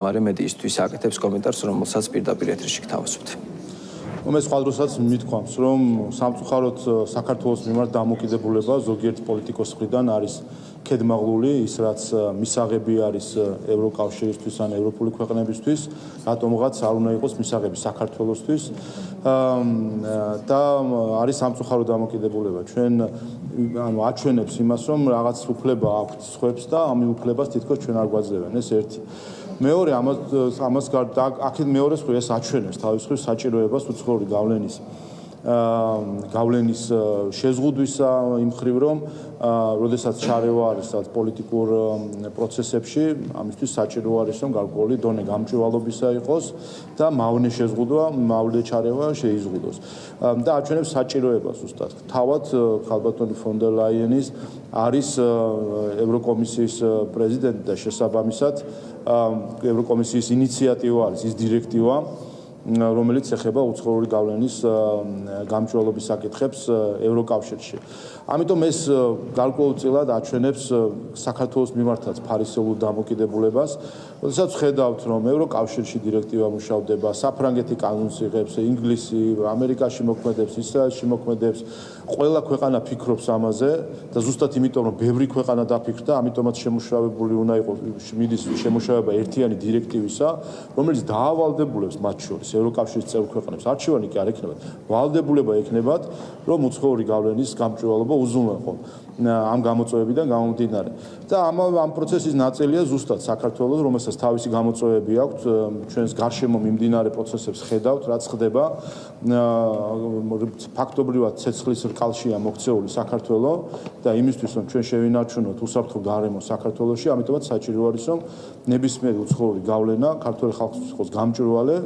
მare მედიისთვის აკეთებს კომენტარს, რომელსაც პირდაპირ ეთერში გთავაზობთ. მე სხვადასხვასაც მithქვამს, რომ სამწუხაროდ საქართველოს მიმართ დამოკიდებულება ზოგიერთ პოლიტიკოს მხრიდან არის ქედმაღლული, ის რაც მისაღები არის ევროკავშირისთვის ან ევროპული ქვეყნებისთვის, რატომღაც არ უნდა იყოს მისაღები საქართველოსთვის და არის სამწუხარო დამოკიდებულება. ჩვენ აჩვენებს იმას, რომ რაღაც უფლება აქვთ სხვებს და ამ უფლებას თითქოს ჩვენ არ გვაძლევენ. ეს ერთი. მეორე ამას გარდა აქეთ მეორე მხრივ ეს აჩვენებს თავის მხრივ საჭიროებას უცხოური გავლენის შეზღუდვისა იმ მხრივ რომ როდესაც ჩარევა არის სადაც პოლიტიკურ პროცესებში ამისთვის საჭირო არის რომ გარკვეული დონე გამჭვირვალობისა იყოს და მავნე შეზღუდვა, მავნე ჩარევა შეიზღუდოს და აჩვენებს საჭიროებას ზუსტად. თავად ქალბატონი ფონ დერ ლაიენის არის ევროკომისიის პრეზიდენტი და შესაბამისად ევროკომისიის ინიციატივა არის ის დირექტივა რომელიც ეხება უცხოური გავლენის გამჭვირვალობის საკითხებს ევროკავშირში. ამიტომ ეს გარკვეულწილად აჩვენებს საქართველოს მიმართაც ფარისეულ დამოკიდებულებას. როდესაც ხედავთ, რომ ევროკავშირში დირექტივა მუშავდება, საფრანგეთი კანონს იღებს, ინგლისი, ამერიკაში მოქმედებს, ისრაელში მოქმედებს, ყველა ქვეყანა ფიქრობს ამაზე და ზუსტად იმიტომ, რომ ბევრი ქვეყანა დაფიქრდა, ამიტომაც შემუშავებული უნდა იყოს მიდის შემუშავება ერთიანი დირექტივისა, რომელიც დაავალდებულებს მათ შორის ევროკავშირის წევრ ქვეყნებს. არჩევანი კი არ ექნებათ. ვალდებულება ექნებათ, რომ უცხოური გავლენის გამჭვირვალობა უზრუნველყო ამ გამოწვევებიდან გამომდინარე. და ამ პროცესის ნაწილია ზუსტად საქართველოს, რომელსაც თავისი გამოწვევები აქვს, ჩვენს გარშემო მიმდინარე პროცესებს ხედავთ, რაც ხდება. ფაქტობრივად ცეცხლის რკალშია მოქცეული საქართველო და იმისთვის, რომ ჩვენ შევინარჩუნოთ უსაფრთხო გარემო საქართველოში, ამიტომაც საჭირო არის, რომ ნებისმიერი უცხოური გავლენა ქართველ ხალხს იყოს გამჭვირვალე,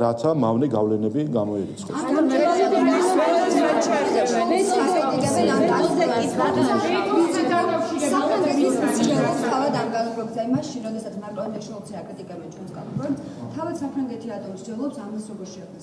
რათა მავნე გავლენები გამოირიცხოს. თავად ამ განუბრობთ იმაში, როდესაც მაკრონი და შოლცი აკრიტიკებენ ჩვენს განუბრობთ, თავად საფრანგეთი რატომ მსჯელობს ამას როგორ შეეხება?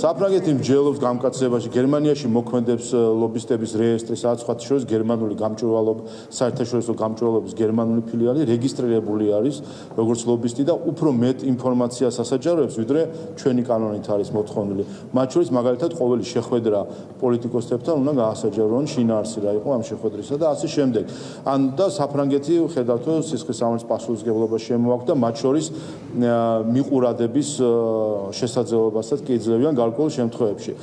საფრანგეთი მსჯელობს გამკაცებაში, გერმანიაში მოქმედებს ლობისტების რეესტრი, სადაც სხვა შორის გერმანული გამჭვირვალობა, საერთაშორისო გამჭვირვალობის გერმანული ფილიალი რეგისტრირებული არის როგორც ლობისტი და უფრო მეტ ინფორმაციას ასაჯაროებს, ვიდრე ჩვენი კანონით არის მოთხოვნილი. მათ შორის მაგალითად ყოველი შეხვედრა პოლიტიკოსებთან უნდა გაასაჯაროონ შინაარსი რა იყო ამ შეხვედრისა და ასე შემდეგ. და საფრანგეთი ხედავთ, რომ სისხლისამართლის პასუხისმგებლობა შემოაქვს და მათ შორის მიყურადების შესაძლებლობასაც კი იძლევიან გარკვეულ შემთხვევებში.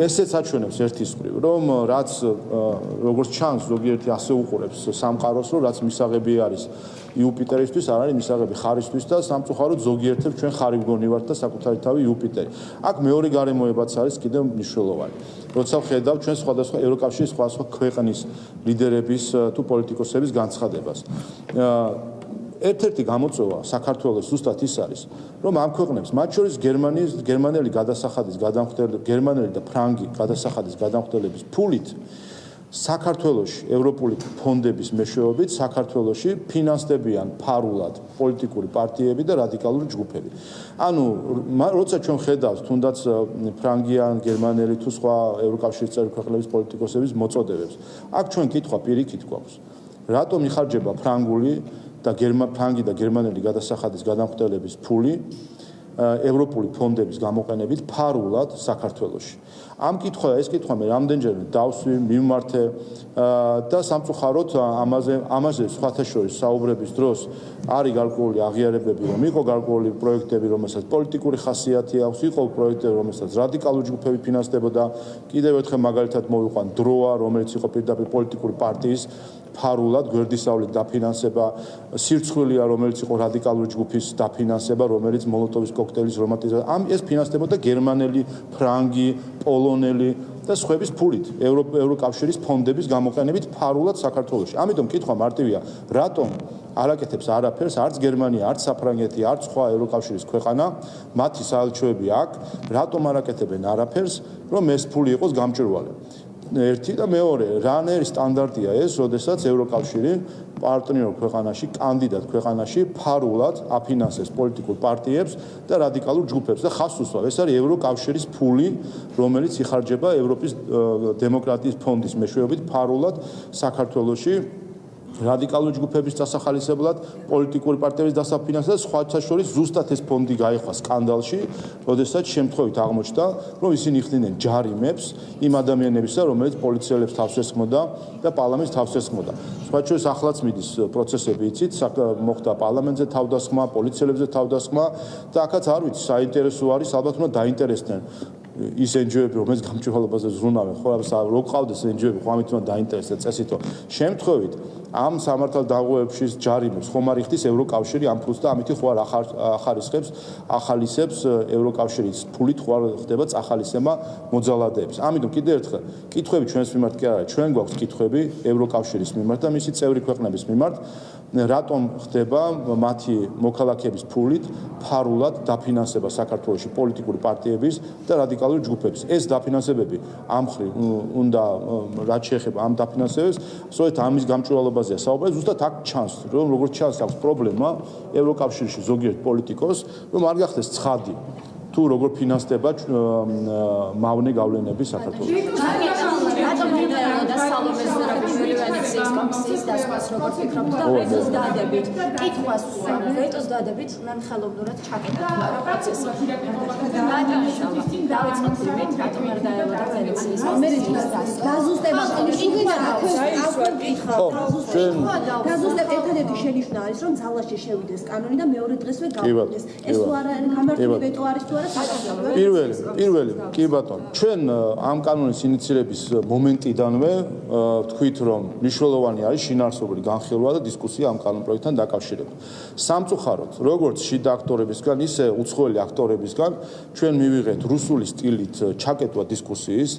ესეც აჩვენებს ერთის მხრივ, რომ რაც როგორც ჩანს, ზოგიერთი ასე უყურებს სამყაროს, რომ რაც მისაღები არის იუპიტერისთვის, არ არის მისაღები ხარისთვის და სამწუხაროდ ზოგიერთებს ჩვენ ხარიგგონი ვართ და საკუთარი თავი იუპიტერი. აქ მეორე გარემოებაც არის კიდევ მნიშვნელოვანი. როცა ვხედავ ჩვენ სხვადასხვა ევროკავშირის სხვადასხვა ქვეყნის ლიდერების თუ პოლიტიკოსების განცხადებას. ერთ-ერთი გამოწვევა საქართველოს ზუსტად ის არის, რომ ამ ქვეყნებს, მათ შორის გერმანელი გადასახადის გადამხდელები, გერმანელი და ფრანგი გადასახადის გადამხდელების ფულით საქართველოში ევროპული ფონდების მეშვეობით საქართველოში ფინანსდებიან ფარულად პოლიტიკური პარტიები და რადიკალური ჯგუფები. ანუ როცა ჩვენ ხედავთ თუნდაც ფრანგიან, გერმანელი თუ სხვა ევროკავშირის წევრი ქვეყნების პოლიტიკოსების მოწოდებებს, აქ ჩვენ კითხვა პირიქით გვაქვს. რატომ იხარჯება ფრანგი და გერმანელი გადასახადის გადამხდელების ფული ევროპული ფონდების გამოყენებით ფარულად საქართველოში. ეს კითხვა მე რამდენჯერმე დავსვი, მიმართე და სამწუხაროდ ამაზე სხვათა შორის საუბრების დროს არის გარკვეული აღიარებები, რომ იყო გარკვეული პროექტები, რომელსაც პოლიტიკური ხასიათი აქვს, იყო პროექტები, რომელსაც რადიკალური ჯგუფები ფინანსდებოდა. კიდევ ერთხელ მაგალითად მოვიყვან დროა, რომელიც იყო პირდაპირ პოლიტიკური პარტიის ფარულად გვერდისავლით დაფინანსება, სირცხვილია, რომელიც იყო რადიკალური ჯგუფის დაფინანსება, რომელიც მოლოტოვის კოქტეილის რომანტიზაცია. ეს ფინანსდებოდა გერმანელი, ფრანგი, პოლონელი და სხვების ფულით, ევროკავშირის ფონდების გამოყენებით ფარულად საქართველოში. ამიტომ კითხვა მარტივია, რატომ არ აკეთებს არაფერს არც გერმანია, არც საფრანგეთი, არც სხვა ევროკავშირის ქვეყანა, მათი საელჩოები აქ, რატომ არ აკეთებენ არაფერს, რომ ეს ფული იყოს გამჭვირვალე. ერთი და მეორე, რანაირი სტანდარტია ეს, როდესაც ევროკავშირი პარტნიორ ქვეყანაში, კანდიდატ ქვეყანაში ფარულად აფინანსებს პოლიტიკურ პარტიებს და რადიკალურ ჯგუფებს და ხაზს უსვამს. ეს არის ევროკავშირის ფული, რომელიც იხარჯება ევროპის დემოკრატიის ფონდის მეშვეობით ფარულად საქართველოში რადიკალური ჯგუფების დასახალისებლად, პოლიტიკური პარტიების დასაფინანსებლად, სხვათა შორის ზუსტად ეს ფონდი გაიხვა სკანდალში, როდესაც შემთხვევით აღმოჩნდა, რომ ისინი იხდიდნენ ჯარიმებს იმ ადამიანებისა, რომელიც პოლიციელებს თავს ესხმოდა და პარლამენტს თავს ესხმოდა. სხვათა შორის ახლაც მიდის პროცესები, იცით, მოხდა პარლამენტზე თავდასხმა, პოლიციელებზე თავდასხმა და აქაც არ ვიცი, საინტერესო არის, ალბათ უნდა დაინტერესდნენ ის NGO-ები, რომელიც გამჭვირვალობაზე ზრუნავენ, ხო, რო ყავდეს NGO-ები, ხო ამით უნდა დაინტერესდეს წესითო. შემთხვევით ამ სამართალდაღუებში ჯარიმებს ხომ არ იხდის ევროკავშირი ამ ფულს და ამითი ხო არ ახალისებს ევროკავშირის ფულით ხო არ ხდება წახალისება მოძალადეებს. ამიტომ კიდევ ერთხელ კითხვები ჩვენს მიმართ კი არ არის, ჩვენ გვაქვს კითხვები ევროკავშირის მიმართ და მისი წევრი ქვეყნების მიმართ, რატომ ხდება მათი მოქალაქეების ფულით ფარულად დაფინანსება საქართველოში პოლიტიკური პარტიების და რადიკალური ჯგუფების. ეს დაფინანსებები ამ მხრივ უნდა რაც შეეხება ამ დაფინანსებებს, სწორედ ამის გამჭვირვალობაზეა საუბარი, ზუსტად აქ ჩანს, რომ როგორც ჩანს აქვს პრობლემა ევროკავშირში ზოგიერთ პოლიტიკოს, რომ არ გახდეს ცხადი თუ როგორ ფინანსდება მავნე გავლენები საქართველოში. რატომ მინდა სალომე ზურაბიშვილი ვენეციის კომისიის დასკვას როგორც ფიქრობთ და ვეტოს დადებით კითხვას ვეტოს დადებით მემხელობლურად ჩაკეტა პროცესი დავიწყოთ იმით რატომ არ დაელოდა ვენეციის კომისიის გაზუსტება გაზუსტება ერთადერთი შენიშვნა არის რომ ძალაში შევიდეს კანონი და მეორე დღესვე გავიდეს ეს თუ არა გამართული ვეტო არის თუ არა პირველი კი ბატონო ჩვენ ამ კანონის ინიციირების მომენტიდანვე თქვით რომ მნიშვნელოვანი არის შინაარსობრივი განხილვა და დისკუსია ამ კანონპროექტთან დაკავშირებით. სამწუხაროდ, როგორც შიდა აქტორებისგან, ისე უცხოელი აქტორებისგან ჩვენ მივიღეთ რუსული სტილით ჩაკეტვა დისკუსიის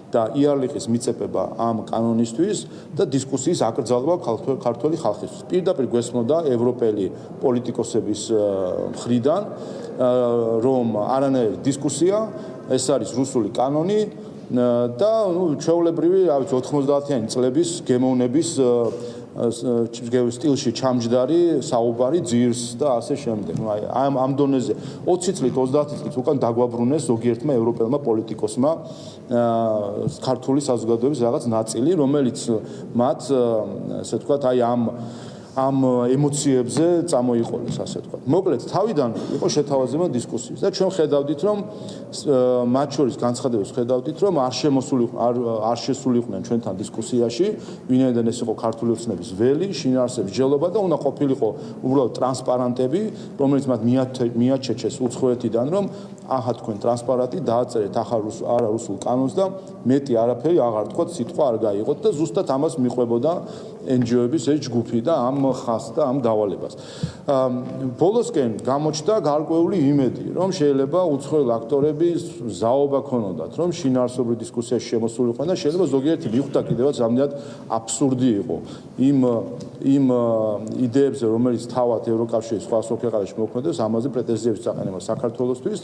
და იარლიხის მიწებება ამ კანონისთვის და დისკუსიის აკრძალვა ქართველი ხალხისთვის. პირდაპირ გვესმოდა ევროპელი პოლიტიკოსების მხრიდან რომ არანაირი დისკუსია, ეს არის რუსული კანონი და ჩვეულებრივი, რა ვიცი, 90-იანი წლების გემოვნების სტილში ჩამჯდარი საუბარი ძირს და ასე შემდეგ. ამ დონეზე 20 წლით, 30 წლით უკან დაგვაბრუნეს ზოგიერთმა ევროპელმა პოლიტიკოსმა ქართული საზოგადოების რაღაც ნაწილი, რომელიც მათ, ასე ვთქვათ, აი ამ ემოციებზე წამოიყოლეს, ასე ვთქვათ. მოკლედ, თავიდან იყო შეთავაზება დისკუსიის და ჩვენ ხედავდით, რომ მათ შორის განცხადებას ხედავდით, რომ არ შესულიყვნენ ჩვენთან დისკუსიაში, ვინაიდან ეს იყო ქართული ოცნების ველი, შინაარსების ჯელობა და უნდა ყოფილიყო უბრალოდ ტრანსპარანტები, რომელიც მათ მიაჩეჩეს უცხოეთიდან, რომ აჰა თქვენ ტრანსპარანტი დააწერეთ არა რუსულ კანონს და მეტი არაფერი აღარ თქვათ, სიტყვა არ გაიღოთ და ზუსტად ამას მიყვებოდა NGO-ების ეს ჯგუფი და ამ ხაზს და ამ დავალებას. ბოლოსკენ გამოჩნდა გარკვეული იმედი, რომ შეიძლება უცხოელი აქტორების ზაობა ქონოდათ, რომ შინაარსობრივ დისკუსიაში შემოსულიყვნენ და შეიძლება ზოგიერთი მიხვდა კიდევაც რამდენად აბსურდი იყო იმ იდეებზე, რომელიც თავად ევროკავშირის სხვა ქვეყანაში მოქმედებს, ამაზე პრეტენზიების წაყენება საქართველოსთვის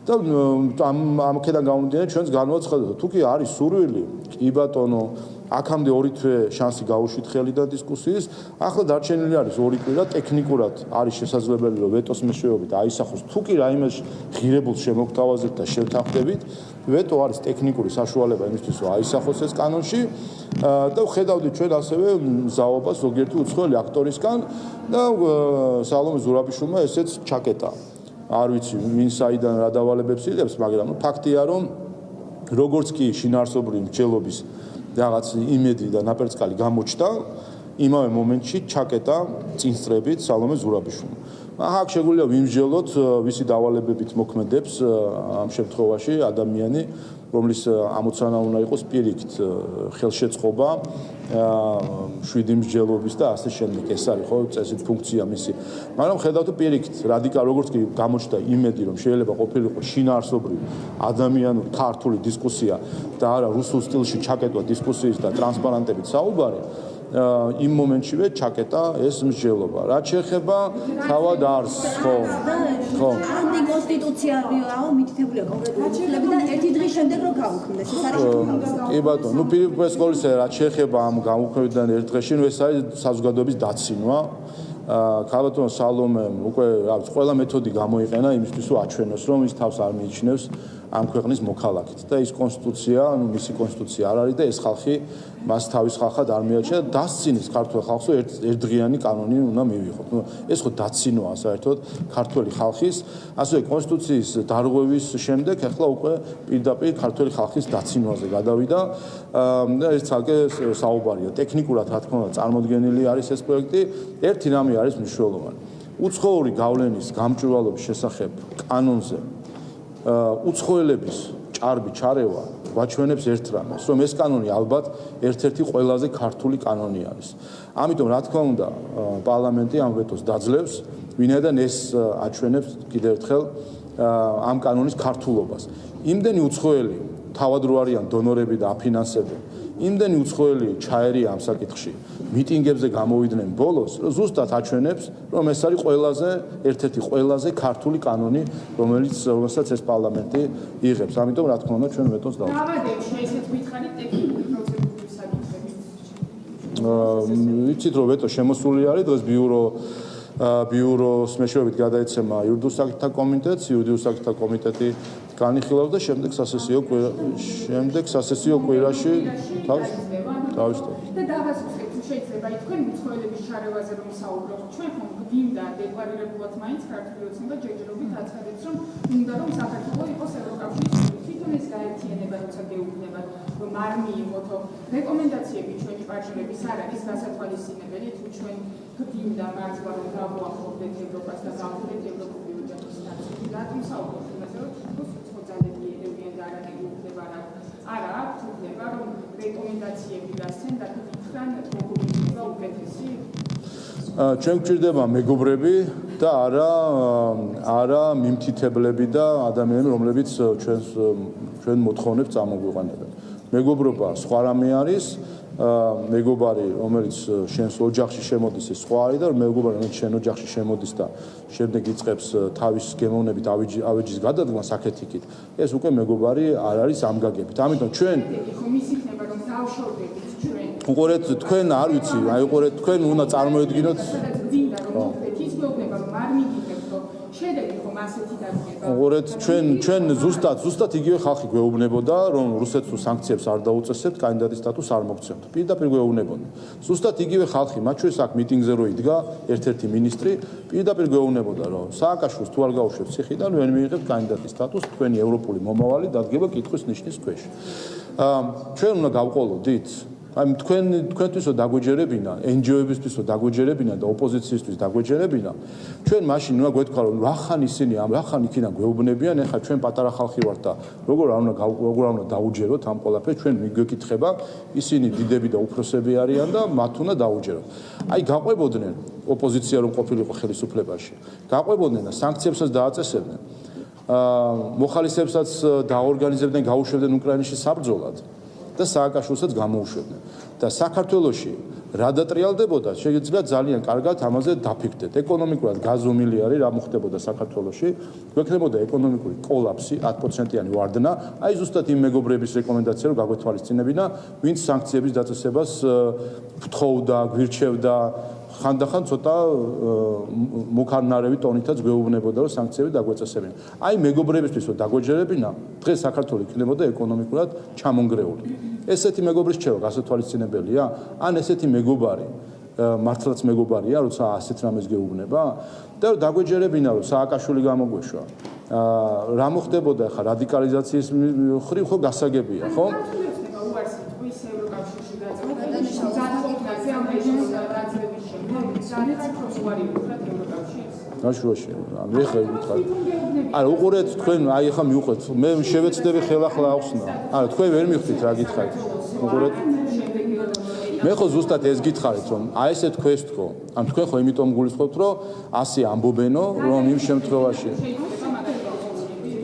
და ამქედან გამომდინარე ჩვენს განვაცხადოთ, თუ კი არის სურვილი, კი ბატონო, აქამდე ორი თვე შანსი გავუშვით ხელიდან დისკუსიის, ახლა დარჩენილი არის ორი კვირა, ტექნიკურად არის შესაძლებელი, რომ ვეტოს მეშვეობით აისახოს, თუ კი რაიმე ღირებულს შემოგთავაზებთ და შევთანხმდებით, ვეტო არის ტექნიკური საშუალება იმისთვის, რომ აისახოს ეს კანონში და ვხედავდით ჩვენ ასევე მზაობას ზოგიერთი უცხოელი აქტორისგან და სალომე ზურაბიშვილმა ესეც ჩაკეტა. არ ვიცი, ვინ საიდან რა დავალებებს იღებს, მაგრამ ფაქტია, რომ როგორც კი შინაარსობრივი მსჯელობის რაღაც იმედი და ნაპერწკალი გამოჩნდა, იმავე მომენტში ჩაკეტა წინსწრებით სალომე ზურაბიშვილმა. აქ შეგვიძლია ვიმსჯელოთ, ვისი დავალებებით მოქმედებს ამ შემთხვევაში ადამიანი, რომლის ამოცანა უნდა იყოს პირიქით ხელშეწყობა, შვიდი მსჯელობის და ასე შემდეგ. ეს არის ხო წესით ფუნქცია მისი. მაგრამ ხედავთ პირიქით რადიკალ როგორც კი გამოჩნდა იმედი, რომ შეიძლება ყოფილიყო შინაარსობრივი ადამიანური ქართული დისკუსია და არა რუსულ სტილში ჩაკეტვა დისკუსიის და ტრანსპარანტებით საუბარი, იმ მომენტშივე ჩაკეტა ეს მსჯელობა. რაც შეეხება თავად არს, ხო. ანტიკონსტიტუციურია, მითითებულია კონკრეტული მითითებები და ერთი დღის შემდეგ რომ გავუქმდეს, ეს არის შეთანხმება. კი ბატონო, ნუ პირველ ყოვლისა რაც შეეხება ამ გამოქმედიდან ერთ დღეში, ნუ ეს არის საზოგადოების დაცინვა. ქალბატონო სალომემ უკვე რა ვიცი, ყველა მეთოდი გამოიყენა იმისთვის, რომ აჩვენოს, რომ ის თავს არ მიიჩნევს ამ ქვეყნის მოქალაქით და ის კონსტიტუცია, მისი კონსტიტუცია არ არის და ეს ხალხი მას თავის ხალხად არ მიაჩნია და დასცინის ქართულ ხალხს ერთდღიანი კანონი უნდა მივიღოთ. ეს ხო დაცინოა საერთოდ ქართული ხალხის, ასევე კონსტიტუციის დარღვევის შემდეგ ახლა უკვე პირდაპირ ქართული ხალხის დაცინვაზე გადავიდა და ეს ცალკე საუბარია. ტექნიკურად რა თქმა უნდა წარმოდგენილი არის ეს პროექტი, ერთი რამე არის მნიშვნელოვანი. უცხოური გავლენის გამჭვირვალობის შესახებ კანონზე უცხოელების ჭარბი ჩარევა ვაჩვენებს ერთ რამეს, რომ ეს კანონი ალბათ ერთ-ერთი ყველაზე ქართული კანონი არის. ამიტომ რა თქმა უნდა პარლამენტი ამ ვეტოს დაძლევს, ვინაიდან ეს აჩვენებს კიდევ ერთხელ ამ კანონის ქართულობას. იმდენი უცხოელი თავად რო არიან დონორები და აფინანსებენ, იმდენი უცხოელი ჩაერია ამ საკითხში, მიტინგებზე გამოვიდნენ ბოლოს, რომ ზუსტად აჩვენებს, რომ ეს არის ერთ-ერთი ყველაზე ქართული კანონი, რომელსაც ეს პარლამენტი იღებს. ამიტომ რა თქმა უნდა ჩვენ ვეტოს დავუშვებთ. დავადებში ესეთ ვითხარით ტექნიკური პროცედურის საკითხების. ვიცით რომ ვეტო შემოსული არის დღეს ბიუროს მეშვეობით გადაეცემა იურიდიულ საკითხთა კომიტეტს, იურიდიულ საკითხთა კომიტეტი განიხილავს და შემდეგ სასესიო კვირაში თავის და დავასრულეთ, თუ შეიძლება ითქვენ უცხოელების ჩარევაზე რომ საუბრობთ, ჩვენ ხომ გვინდა დეკლარირებულად მაინც ქართული ოცნება ჯერჯერობით აცხადებს, რომ უნდა რომ საქართველო იყოს ევროკავშირის წევრი. თვითონ ეს გაერთიანება როცა გეუბნებათ, რომ არ მიიღოთ რეკომენდაციები ჩვენი პარტნიორების არ არის გასათვალისწინებელი, თუ ჩვენ გვინდა მართლა რომ გავუახლოვდეთ ევროპას და გავუხდეთ ევროპული ოჯახის ნაწილი. რატომ საუბრობთ იმაზე, რომ უცხო ძალები ერევიან და არანაირი უფლება არა აქვთ უფლება, რომ რეკომენდაციები გასცენ და გითხრან როგორი იქნება უკეთესი? ჩვენ გვჭირდება მეგობრები და არა მიმთითებლები და ადამიანები, რომლებიც ჩვენ მოთხოვნებს წამოგვიყვანებენ. მეგობრობა სხვა რამე არის, მეგობარი, რომელიც შენს ოჯახში შემოდის, ეს სხვა არის და მეგობარი, რომელიც შენ ოჯახში შემოდის და შემდეგ იწყებს თავის გემოვნებით ავეჯის გადადგმას აქეთ-იქით, ეს უკვე მეგობარი არ არის ამ გაგებით. ამიტომ ჩვენ ხომ ის იქნება, რომ დავშორდებით ჩვენ. უყურეთ, თქვენ არ ვიცი, აი უყურეთ, თქვენ უნდა წარმოედგინოთ გვინდა რომ მოხდეთ ის მეუბნება, რომ არ მიგიღებთ, რომ შედეგი ხომ ასეთი დადგება. უყურეთ, ჩვენ ზუსტად იგივე ხალხი გვეუბნებოდა, რომ რუსეთს სანქციებს არ დაუწესებთ, კანდიდატის სტატუსს არ მოგცემთ. პირდაპირ გვეუბნებოდა. ზუსტად იგივე ხალხი, მათ შორის აქ მიტინგზე რო იდგა ერთ-ერთი მინისტრი, პირდაპირ გვეუბნებოდა, რომ სააკაშვილს თუ არ გაუშვებთ ციხიდან, ვერ მიიღებთ კანდიდატის სტატუსს, თქვენი ევროპული მომავალი დადგება კითხვის ნიშნის ქვეშ. ჩვენ უნდა გავყოლოდით აი თქვენთვისო დაგვეჯერებინა, NGO-ებისთვისო დაგვეჯერებინა და ოპოზიციისთვის დაგვეჯერებინა. ჩვენ მაშინ უნდა გვეთქვა, რომ რახან ისინი რახან იქიდან გვეუბნებიან, ეხლა ჩვენ პატარა ხალხი ვართ და როგორ არ უნდა დაუჯეროთ ამ ყველაფერს, ჩვენ მიგვეკითხება, ისინი დიდები და უფროსები არიან და მათ უნდა დაუჯეროთ. აი გაყვებოდნენ ოპოზიცია რომ ყოფილიყო ხელისუფლებაში. გაყვებოდნენ და სანქციებსაც დააწესებდნენ. მოხალისეებსაც დაორგანიზებდნენ, გაუშვებდნენ უკრაინაში საბრძოლად. და სააკაშვილსაც გამოუშვებდნენ და საქართველოში რა დატრიალდებოდა შეიძლება ძალიან კარგად ამაზე დაფიქრდეთ ეკონომიკურად გაზომილი არის რა მოხდებოდა საქართველოში გვექნებოდა ეკონომიკური კოლაფსი 10%-იანი ვარდნა აი ზუსტად იმ მეგობრების რეკომენდაცია რომ გაგვეთვალისწინებინა ვინც სანქციების დაწესებას ფთხოვდა გვირჩევდა ხანდახან ცოტა მუქარნარევი ტონითაც გვეუბნებოდა რომ სანქციები დაგვეწესებინა აი მეგობრებისთვის რომ დაგვეჯერებინა დღეს საქართველო იქნებოდა ეკონომიკურად ჩამონგრეული ესეთი მეგობრის რჩევა გასათვალისწინებელია ან ესეთი მეგობარი მართლაც მეგობარია როცა ასეთ რამეს გეუბნება და დაგვეჯერებინა რომ სააკაშვილი გამოგვეშვა რა მოხდებოდა ხა რადიკალიზაციის ხრივ ხო გასაგებია ხო ნაშროში მე ხე ვითხარ არა უყურეთ თქვენ აი ხა მიუყვეთ მე შევეცდები ხელახლა ახსნა არა თქვენ ვერ მიხდით რა გითხარით უყურეთ მე ხო ზუსტად ეს გითხარით რომ აი ესე თქვენს თქო ამ თქვენ ხო იმიტომ გულისხმობთ რომ ასე ამბობენო რომ იმ შემთხვევაში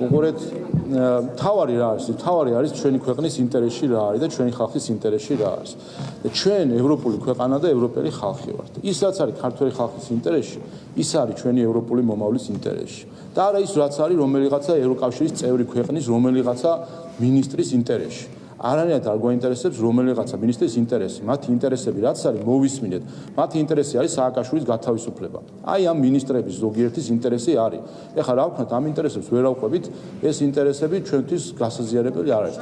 უყურეთ თავარი რა არის თავარი არის ჩვენი ქვეყნის ინტერესში რა არის და ჩვენი ხალხის ინტერესში რა არის და ჩვენ ევროპული ქვეყანა და ევროპელი ხალხი ვართ ის რაც არის ქართული ხალხის ინტერესში ის არის ჩვენი ევროპული მომავლის ინტერესში და არა ის რაც არის რომელიღაცა ევროკავშირის წევრი ქვეყნის რომელიღაცა მინისტრის ინტერესში არანაირად არ გვაინტერესებს რომელიღაცა მინისტრის ინტერესი. მათი ინტერესები რაც არის, მოვისმინეთ. მათი ინტერესი არის სააკაშვილის გათავისუფლება. აი ამ მინისტრების ზოგიერთის ინტერესი არის. ეხლა რა ვქნათ, ამ ინტერესებს ვერ ავყვებით, ეს ინტერესები ჩვენთვის გასაზიარებელი არ არის.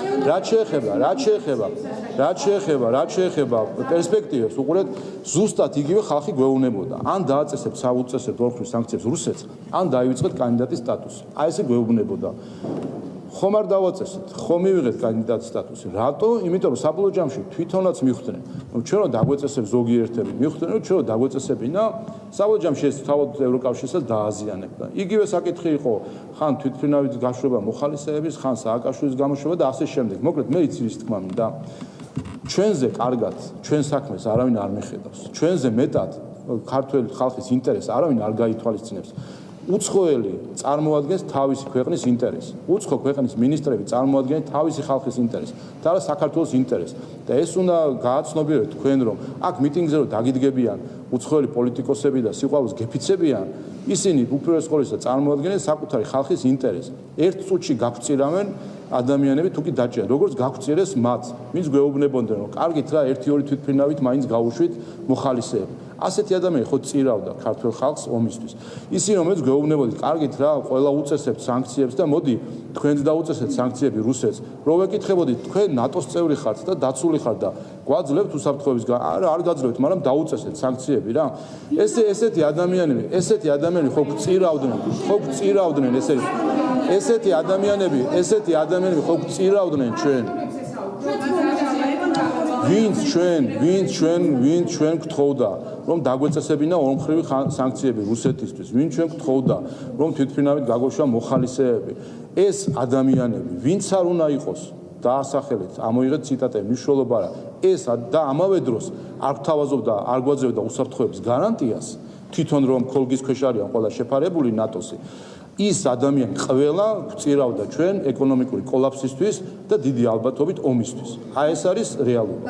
რაც შეეხება პერსპექტივებს, უყურეთ, ზუსტად იგივე ხალხი გვეუბნებოდა. ან დააწესებთ საუწესრიგო ორქვის სანქციებს რუსეთს, ან დაივიწყეთ კანდიდატის სტატუსი. აი ესე გვეუბნებოდა. ხომ არ დავაწესეთ, ხომ მივიღეთ კანდიდატის სტატუსი. რატო? იმიტომ რომ საბოლოო ჯამში თვითონაც მიხვდნენ, რომ ჩვენ რომ დაგვეწესებ ზოგიერთები, მიხვდნენ რომ ჩვენ რომ დაგვეწესებინა, საბოლოო ჯამში ეს თავად ევროკავშირსაც დააზიანებდა. იგივე საკითხი იყო, ხან თვითმფრინავით გაშვება მოხალისეების, ხან სააკაშვილის გამოშვება და ასე შემდეგ. მოკლედ მე იცი რის თქმა მინდა. ჩვენზე კარგად, ჩვენ საქმეს არავინ არ მიხედავს. ჩვენზე მეტად ქართველი ხალხის ინტერესს არავინ არ გაითვალისწინებს. უცხოელი წარმოადგენს თავისი ქვეყნის ინტერესს. უცხო ქვეყნის მინისტრები წარმოადგენენ თავისი ხალხის ინტერესს და არა საქართველოს ინტერესს. და ეს უნდა გააცნობიეროთ თქვენ, რომ აქ მიტინგზე რომ დაგიდგებიან უცხოელი პოლიტიკოსები და სიყვარულს გეფიცებიან, ისინი უპირველეს ყოვლისა წარმოადგენენ საკუთარი ხალხის ინტერესს. ერთ წუთში გაგვწირავენ ადამიანები თუ კი დაჭერენ, როგორც გაგვწიერეს მათ, ვინც გვეუბნებოდნენ, რომ კარგით რა, 1-2 თვითმფრინავით მაინც გავუშვით მოხალისეები. ასეთი ადამიანი ხო წირავდა ქართულ ხალხს ომისთვის. ისინი რომელიც გვეუბნებოდით, კარგით რა, ყველა უწესებთ სანქციებს და მოდი თქვენც დაუწესეთ სანქციები რუსეთს. რო ვეკითხებოდით, თქვენ ნატოს წევრი ხართ და დაცული ხართ და გვაძლევთ უსაფრთხოების არ გაძლევთ, მაგრამ დაუწესეთ სანქციები რა. ესეთი ადამიანები ხო გვწირავდნენ ესეთი ადამიანები ხო გვწირავდნენ ჩვენ. ვინც ჩვენ გთხოვდა რომ დაგვეწესებინა ორმხრივი სანქციები რუსეთისთვის, ვინც ჩვენ გთხოვდა რომ თვითმფრინავით გაგვეშვა მოხალისეები. ეს ადამიანები ვინც არ უნდა იყოს დაასახელეთ, ამოიღეთ ციტატები, მნიშვნელობა რა. ეს და ამავე დროს არ გვთავაზობდა, არ გვაძლევდა უსაფრთხოების გარანტიას, თვითონ რომ ქოლგის ქვეშ არიან ყველა შეფარებული ნატოსი. ის ადამიანი ყველა გვწირავდა ჩვენ ეკონომიკური კოლაფსისთვის და დიდი ალბათობით ომისთვის. აი ეს არის რეალობა.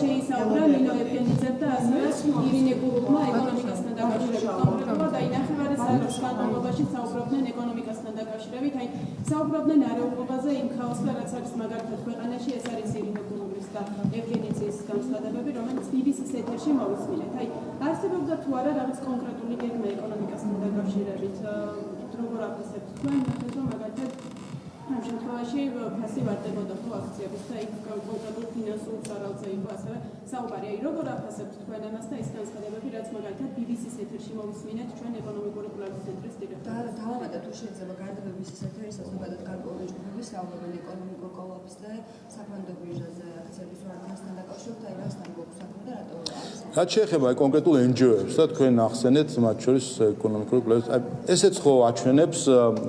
შეისაუბრა ნინო ეფენიძემ და ასევე ირინე გულუბმა ეკონომიკასთან დაკავშირებით. და ინახევარი საერთო განმავლობაში საუბრობდნენ ეკონომიკასთან დაკავშირებით, აი საუბრობდნენ არეულობაზე იმ ქაოსზე, რაც არის მაგალითად ქვეყანაში, ეს არის ირინე გულუბის და ეფენიძის განცხადებები, რომელიც BBC-ს ეთერში მოვისმინეთ. აი არსებობდა თუ არა რაღაც კონკრეტული გეგმა ეკონომიკასთან დაკავშირებით, როგორ აფასებთ თქვენ, რომ მაგალითად ამ შემთხვევაში ფასი ვარდებოდა ხო აქციების და იქ კონკრეტულ ფინანსურ სარალზე იყო ასევე საუბარი. აი როგორ აფასებთ თქვენ ამას და ის განცხადებები, რაც მაგალითად BBC-ს ეთერში მოვისმინეთ ჩვენ ეკონომიკური კვლევის ცენტრის დირექტორს. დავამატე თუ შეიძლება გარდა BBC-ს ეთერის საზოგადოებრივ გარკვეული ჯგუფები საუბრობენ ეკონომიკურ კოლაფსზე, საფონდო ბირჟაზე, აქციების ვარდნასთან დაკავშირებით, აი რასთან გვაქვს საქმე და რატო არის? რაც შეეხება კონკრეტულ NGO-ებს და თქვენ ახსენეთ მათ შორის ეკონომიკური კვლევის, ესეც ხო აჩვენებს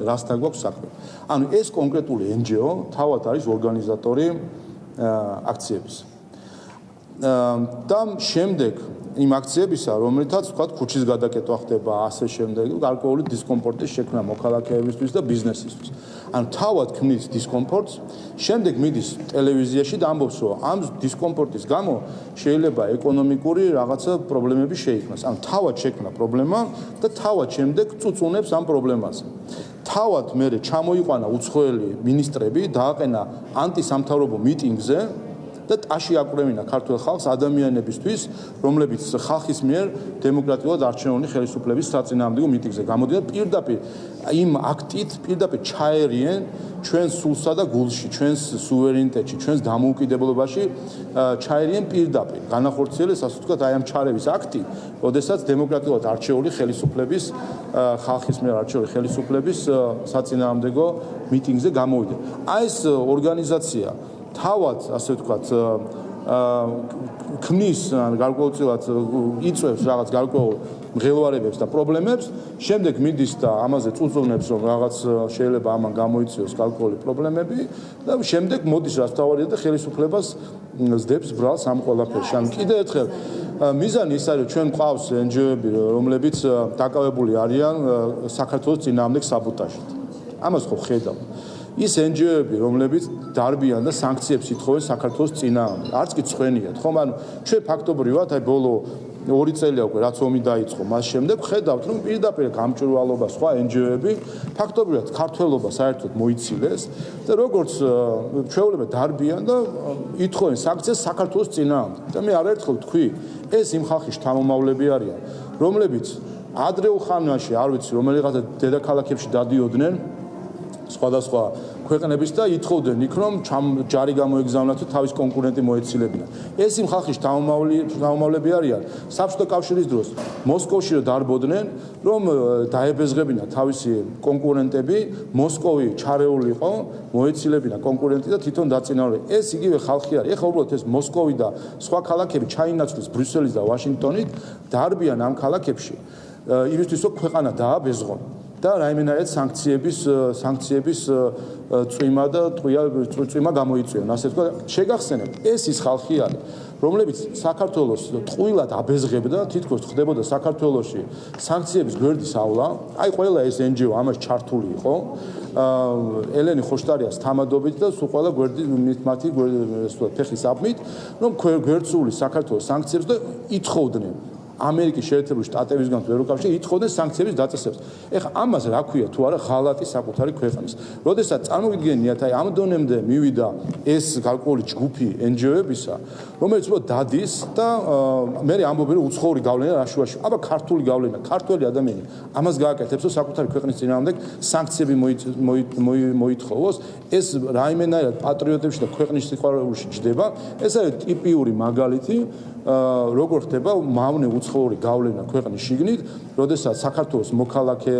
რასთან გვაქვს საქმე. ანუ ეს კონკრეტული NGO თავად არის ორგანიზატორი აქციების. და შემდეგ იმ აქციებისა, რომელთაც ვთქვათ, ქუჩის გადაკეტვა ხდება, ასე შემდეგ, გარკვეული დისკომფორტის შექმნა მოქალაქეებისთვის და ბიზნესისთვის. ანუ თავად ქმნის დისკომფორტს, შემდეგ მიდის ტელევიზიაში და ამბობს, რომ ამ დისკომფორტის გამო შეიძლება ეკონომიკური რაღაცა პრობლემები შეიქმნას. ანუ თავად შექმნა პრობლემა და თავად შემდეგ წუწუნებს ამ პრობლემაზე. თავად მე ჩამოიყვანა უცხოელი მინისტრები, დააყენა ანტისამთავრობო მიტინგზე და ტაში აკვრევინა ქართულ ხალხს ადამიანებისთვის, რომლებიც ხალხის მიერ დემოკრატიულად არჩეული ხელისუფლების საწინააღმდეგო მიტინგზე გამოდიან პირდაპირ იმ აქტით პირდაპირ ჩაერიან ჩვენს სულსა და გულში, ჩვენს სუვერენიტეტში, ჩვენს დამოუკიდებლობაში ჩაერიან პირდაპირ. განახორციელეს ასე ვთქვათ, აი ამ ჩარევის აქტი, როდესაც დემოკრატიულად არჩეული ხელისუფლების ხალხის მიერ არჩეული ხელისუფლების საწინააღმდეგო მიტინგზე გამოვიდა. აი ეს ორგანიზაცია თავად ასე ვთქვათ ქმნის გარკვეულწილად იწვევს რაღაც გარკვეულ მღელვარებებს და პრობლემებს, შემდეგ მიდის და ამაზე წუწუნებს, რომ რაღაც შეიძლება ამან გამოიწვიოს გარკვეული პრობლემები და შემდეგ მოდის რაც თავარია და ხელისუფლებას ზდებს ბრალს ამ ყველაფერში. ან კიდევ ერთხელ მიზანი ის არის, ჩვენ ყავს NGO-ები, რომლებიც დაკავებული არიან საქართველოს წინააღმდეგ საბოტაჟით. ამას ხო ხედავ. ის NGO-ები, რომლებიც დარბიან და სანქციებს ითხოვენ საქართველოს წინააღმდეგ. არც კი ცხენიათ, ხომ? ანუ ჩვენ ფაქტობრივად აი ბოლო 2 წელია უკვე რაც ომი დაიწყო, მას შემდეგ ხედავთ, რომ პირდაპირ გამჭვირვალობა სხვა NGO-ები ფაქტობრივად ქართველობა საერთოდ მოიცილეს და როგორც ჩვეულებრივ დარბიან და ითხოვენ სანქციას საქართველოს წინააღმდეგ. და მე არაერთხელ ვთქვი, ეს იმ ხალხის შთამომავლები არიან, რომლებიც ადრეულ ხანაში, არ ვიცი, რომელიღაცა დედაქალაქებში დადიოდნენ სხვადასხვა ქვეყნების და ითხოვდნენ იქ რომ ჯარი გამოეგზავნათ და თავის კონკურენტი მოეცილებინათ. ეს იმ ხალხის შთამომავლები არიან საბჭოთა კავშირის დროს მოსკოვში რომ დარბოდნენ, რომ დაებეზღებინათ თავისი კონკურენტები, მოსკოვი ჩარეული იყო, მოეცილებინა კონკურენტი და თვითონ დაწინაურდა. ეს იგივე ხალხი არის. ეხლა უბრალოდ ეს მოსკოვი და სხვა ქალაქები ჩაინაცვლის ბრიუსელის და ვაშინგტონით დარბიან ამ ქალაქებში იმისთვის რომ ქვეყანა დააბეზღონ. და რაიმენაერად სანქციების წვიმა და წვიმა გამოიწვიონ, ასე ვთქვა, შეგახსენებთ, ეს ის ხალხი არის, რომლებიც საქართველოს ტყუილად აბეზღებდა, თითქოს ხდებოდა საქართველოში სანქციების გვერდის ავლა, აი ყველა ეს NGO ამას ჩართული იყო, ელენი ხოშტარიას თამადობით და სულ ყველა გვერდის მათი ფეხის აბმით, რომ გვერდსული საქართველოს სანქციებს და ითხოვდნენ ამერიკის შეერთებული შტატებისგან თუ ევროკავშირი ითხოვდნენ სანქციების დაწესებას. ეხლა ამას რა ქვია თუ არა ღალატი საკუთარი ქვეყნის. როდესაც წარმოგიდგენიათ, აი ამ დონემდე მივიდა ეს გარკვეული ჯგუფი NGO-ებისა, რომელიც უბრალოდ დადის და მე ამბობენ რომ უცხოური გავლენა რაშუაში. აბა ქართული გავლენა, ქართველი ადამიანი ამას გააკეთებს, რომ საკუთარი ქვეყნის წინააღმდეგ სანქციები მოითხოვოს. ეს რაიმენაერად პატრიოტებში და ქვეყნის სიყვარულში ჯდება. ეს არის ტიპიური მაგალითი როგორ ხდება მავნე უცხოური გავლენა ქვეყნის შიგნით, როდესაც საქართველოს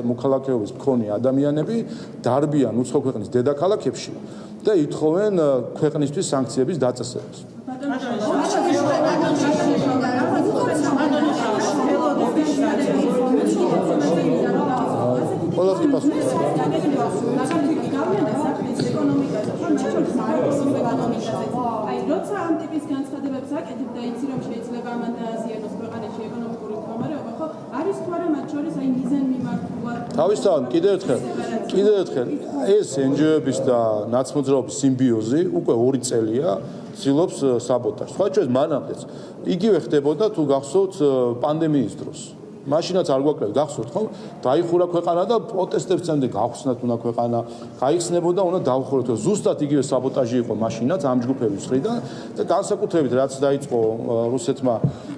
მოქალაქეობის მქონე ადამიანები დარბიან უცხო ქვეყნის დედაქალაქებში და ითხოვენ ქვეყნისთვის სანქციების დაწესებას. ყველასი პასუხი. აი, როცა ამ ტიპის განცხადებებს აკეთებ და იცი რომ შეიძლება ამან დააზიანოს ქვეყანაში ეკონომიკური მდგომარეობა, ხო? არის თუ არა მათ შორის აი მიზანმიმართულად? თავისთავად კიდევ ერთხელ ეს NGO-ების და ნაცმოძრაობის სიმბიოზი უკვე 2 წელია ცდილობს საბოტაჟს. სხვა შორის მანამდეც იგივე ხდებოდა თუ გახსოვთ პანდემიის დროს. მაშინაც არ გვაკლევთ, გახსოვთ ხო? დაიხურა ქვეყანა და პროტესტებს წემდე გავხსნათ უნდა ქვეყანა, გაიხსნებოდა უნდა დავხუროთ. ზუსტად იგივე საბოტაჟი იყო მაშინაც ამ ჯგუფების მხრიდან და განსაკუთრებით რაც დაიწყო რუსეთმა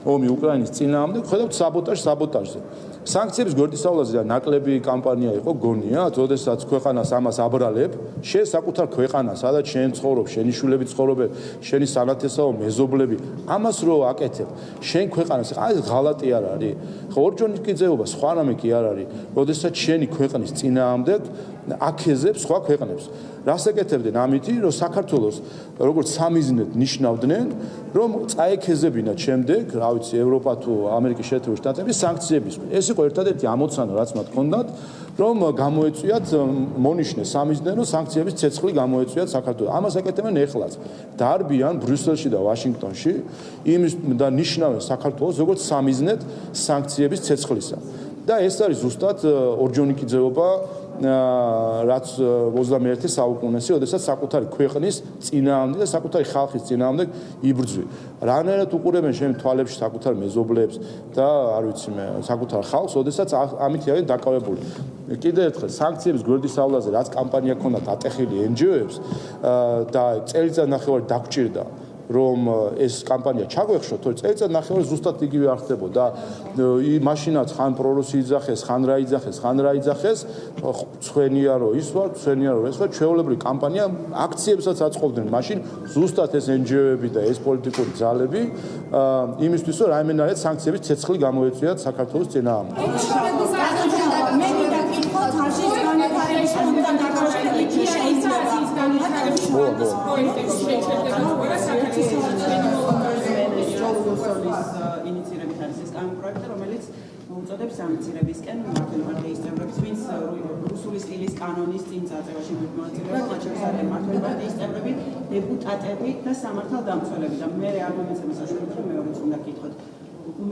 ომი უკრაინის წინააღმდეგ, ხედავთ საბოტაჟზე. სანქციების გვერდისავლაზე და ნაკლები კამპანია იყო გონია, როდესაც ქვეყანას ამას აბრალებ, შენ საკუთარ ქვეყანას, სადაც შენ ცხოვრობ, შენი შვილები ცხოვრობენ, შენი სანათესაო მეზობლები, ამას რო აკეთებ, შენ ქვეყანას, აი ეს ღალატი არ არის? ხო, ორჯონიკიძეობა სხვა რამე კი არ არის, როდესაც შენი ქვეყნის წინააღმდეგ აქეზებს სხვა ქვეყნებს. რას ეკეთებდნენ ამითი, რომ საქართველოს როგორც სამიზნედ ნიშნავდნენ, რომ წაეკეზებინათ შემდეგ, რა ვიცი, ევროპა თუ ამერიკის შეერთებული შტატები სანქციების. ეს იყო ერთადერთი ამოცანა, რაც მათ ჰქონდათ, რომ გამოეწვიათ მონიშნე სამიზნე, რომ სანქციების ცეცხლი გამოეწვიათ საქართველოს. ამას ეკეთებენ ეხლაც. დარბიან ბრიუსელში და ვაშინგტონში იმის და ნიშნავენ საქართველოს როგორც სამიზნედ სანქციების ცეცხლისა. და ეს არის ზუსტად ორჯონიკიძეობა რაც 21 საუკუნეში, როდესაც საკუთარი ქვეყნის წინააღმდეგ და საკუთარი ხალხის წინააღმდეგ იბრძვი. რანაირად უყურებენ შენ თვალებში საკუთარ მეზობლებს და არ ვიცი მე, საკუთარ ხალხს, როდესაც ამით არის დაკავებული. კიდევ ერთხელ სანქციების გვერდისავლაზე რაც კამპანია ქონდა დატეხილი NGO-ებს და წელიწად ნახევარი დაგჭირდა რომ ეს კამპანია ჩაგვეხშოთ, თორე წელიწად ნახევარი ზუსტად იგივე არ ხდებოდა. მაშინაც ხან პრორუსი იძახეს, ხან რა იძახეს, ცვენია რომ ის ვარ, ცვენია რომ ეს ვარ, ჩვეულებრივი კამპანია აქციებსაც აწყობდნენ მაშინ ზუსტად ეს NGO-ები და ეს პოლიტიკური ძალები იმისთვის რომ რაიმენაერად სანქციების ცეცხლი გამოეწვიათ საქართველოს წინააღმდეგ. მე მინდა გითხოთ არშის განვითარების ფონდთან დაკავშირებით τι შეიძლება ის განვითარების ფონდის პროექტებში შეიძლება ინიციირებით არის ეს კანონპროექტი, რომელიც უწოდებს სამცირებისკენ მმართველ პარტიის წევრებს, ვინც რუსული სტილის კანონის წინ წაწევაში მოიწვია, მათ შორის არიან მმართველ პარტიის წევრები, დეპუტატები და სამართალდამცველები. და მე არ მომეცემა საშუალებით რომ მეორეც უნდა გითხოთ.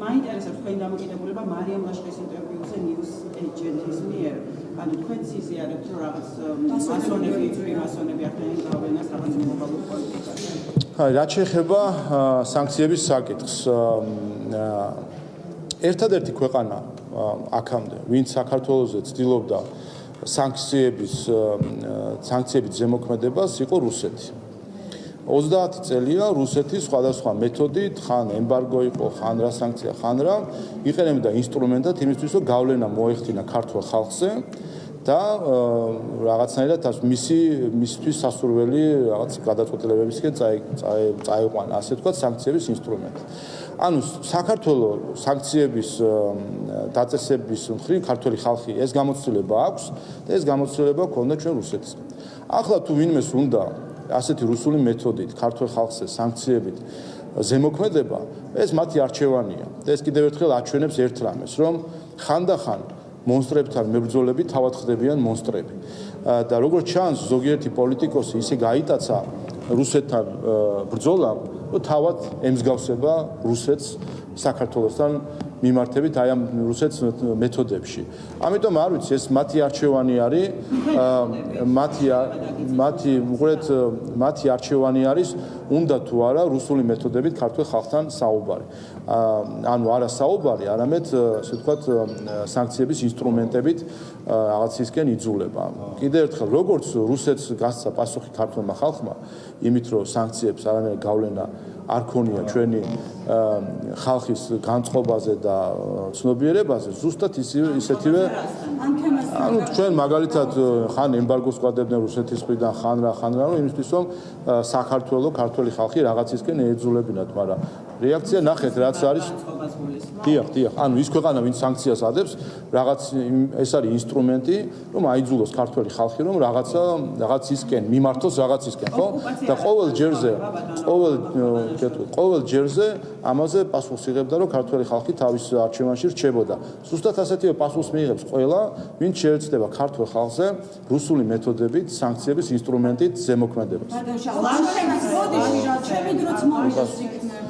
მაინტერესებს თქვენი დამოკიდებულება მარიამ ლაშქრის ინტერვიუზე News Agent-ის მიერ. ანუ თქვენ ზიზიარებთ რომ რაღაც მასონები ახდენენ გავლენას რაღაც გლობალურ პოლიტიკაში. რაც შეეხება სანქციების საკითხს, ერთადერთი ქვეყანა აქამდე, ვინც საქართველოზე ცდილობდა სანქციების ზემოქმედებას იყო რუსეთი. 30 წელია რუსეთი სხვადასხვა მეთოდით, ხან ემბარგო იყო, ხან რა სანქცია, ხან რა, იყენებდა ინსტრუმენტად იმისთვის, რომ გავლენა მოეხდინა ქართულ ხალხზე და რაღაცნაირად მისთვის სასურველი რაღაც გადაწყვეტილებებისკენ წაიყვანა, ასე ვთქვათ, სანქციების ინსტრუმენტი. ანუ საქართველოს სანქციების დაწესების მხრივ ქართული ხალხი ეს გამოცდილება აქვს და ეს გამოცდილება ჰქონდა ჩვენ რუსეთისგან. ახლა თუ ვინმეს უნდა ასეთი რუსული მეთოდით ქართულ ხალხზე სანქციებით ზემოქმედება, ეს მათი არჩევანია. და ეს კიდევ ერთხელ აჩვენებს ერთ რამეს, რომ ხანდახან მონსტრებთან მებრძოლები თავად ხდებიან მონსტრები. და როგორც ჩანს, ზოგიერთი პოლიტიკოსი ისე გაიტაცა რუსეთთან ბრძოლამ, რომ თავად ემსგავსება რუსეთს საქართველოსთან მიმართებით აი ამ რუსეთს მეთოდებში. ამიტომ არ ვიცი, ეს მათი არჩევანი არის, მათი არჩევანი არის, უნდა თუ არა რუსული მეთოდებით ქართულ ხალხთან საუბარი. ანუ არა საუბარი, არამედ ასე ვთქვათ, სანქციების ინსტრუმენტებით რაღაცისკენ იძულება. კიდევ ერთხელ, როგორც რუსეთს გასცა პასუხი ქართულმა ხალხმა, იმით რომ სანქციებს არანაირი გავლენა არ ქონია ჩვენი ხალხის განწყობაზე და ცნობიერებაზე, ზუსტად ისეთივე ანუ ჩვენ მაგალითად ხან ემბარგოს ვყავდებდნენ რუსეთის მხრიდან, ხან რა, რომ იმისთვის რომ საქართველოს ქართული ხალხი რაღაცისკენ ეძულებინათ, მაგრამ რეაქცია ნახეთ რაც არის. დიახ, ანუ ის ქვეყანა ვინც სანქციას ადებს, რაღაც ეს არის ინსტრუმენტი, რომ აიძულოს ქართული ხალხი, რომ რაღაც ისკენ მიმართოს რაღაცისკენ, ხო? და ყოველ ჯერზე ამაზე პასუხს იღებდა, რომ ქართული ხალხი თავის არჩევანში რჩებოდა. ზუსტად ასეთივე პასუხს მიიღებს ყველა, ვინც შეეცდება ქართულ ხალხზე რუსული მეთოდებით სანქციების ინსტრუმენტით ზემოქმედებას.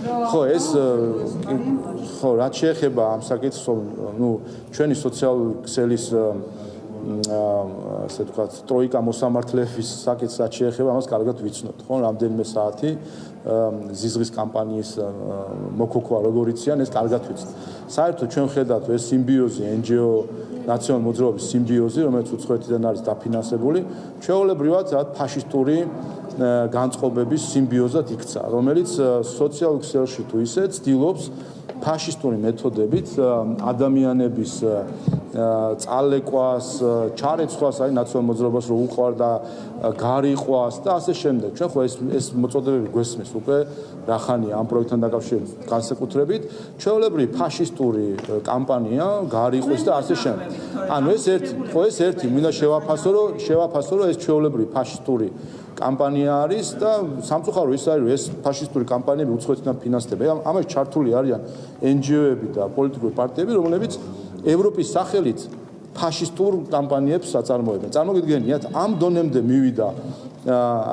ხო, ეს ხო, რაც შეეხება ამ საკითხს, ნუ ჩვენი სოციალური ქსელის ასე ვთქვათ, ტროიკა მოსამართლეების საკითხს რაც შეეხება, ამას კარგად ვიცნობთ, ხო, რამდენიმე საათი ზიზღის კამპანიის მოქოქვა როგორ იციან, ეს კარგად ვიცით. საერთოდ ჩვენ ხედავთ ეს სიმბიოზი, NGO ნაციონალური მოძრაობის სიმბიოზი, რომელიც უცხოეთიდან არის დაფინანსებული, ჩვეულებრივად ფაშისტური განწყობების სიმბიოზად იქცა, რომელიც სოციალურ ქსელში თუ ისე ცდილობს ფაშისტური მეთოდებით ადამიანების წალეკვას, ჩარეცხვას, აი ნაციონალურ მოძრაობას რო უყვარდა, გარიყვას და ასე შემდეგ. ჩვენ ხო ეს მოწოდებები გვესმის უკვე რახანია ამ პროექტთან დაკავშირებით განსაკუთრებით, ჩვეულებრივი ფაშისტური კამპანია, გარიყვის და ასე შემდეგ. ანუ ეს ერთი, მინდა შევაფასო, რომ ეს ჩვეულებრივი ფაშისტური კამპანია არის და სამწუხარო ის არის, რომ ეს ფაშისტური კამპანიები უცხოეთიდან ფინანსდება. ამაში ჩართული არიან NGO-ები და პოლიტიკური პარტიები, რომლებიც ევროპის სახელით ფაშისტურ კამპანიებს აწარმოებენ. წარმოგიდგენიათ, ამ დონემდე მივიდა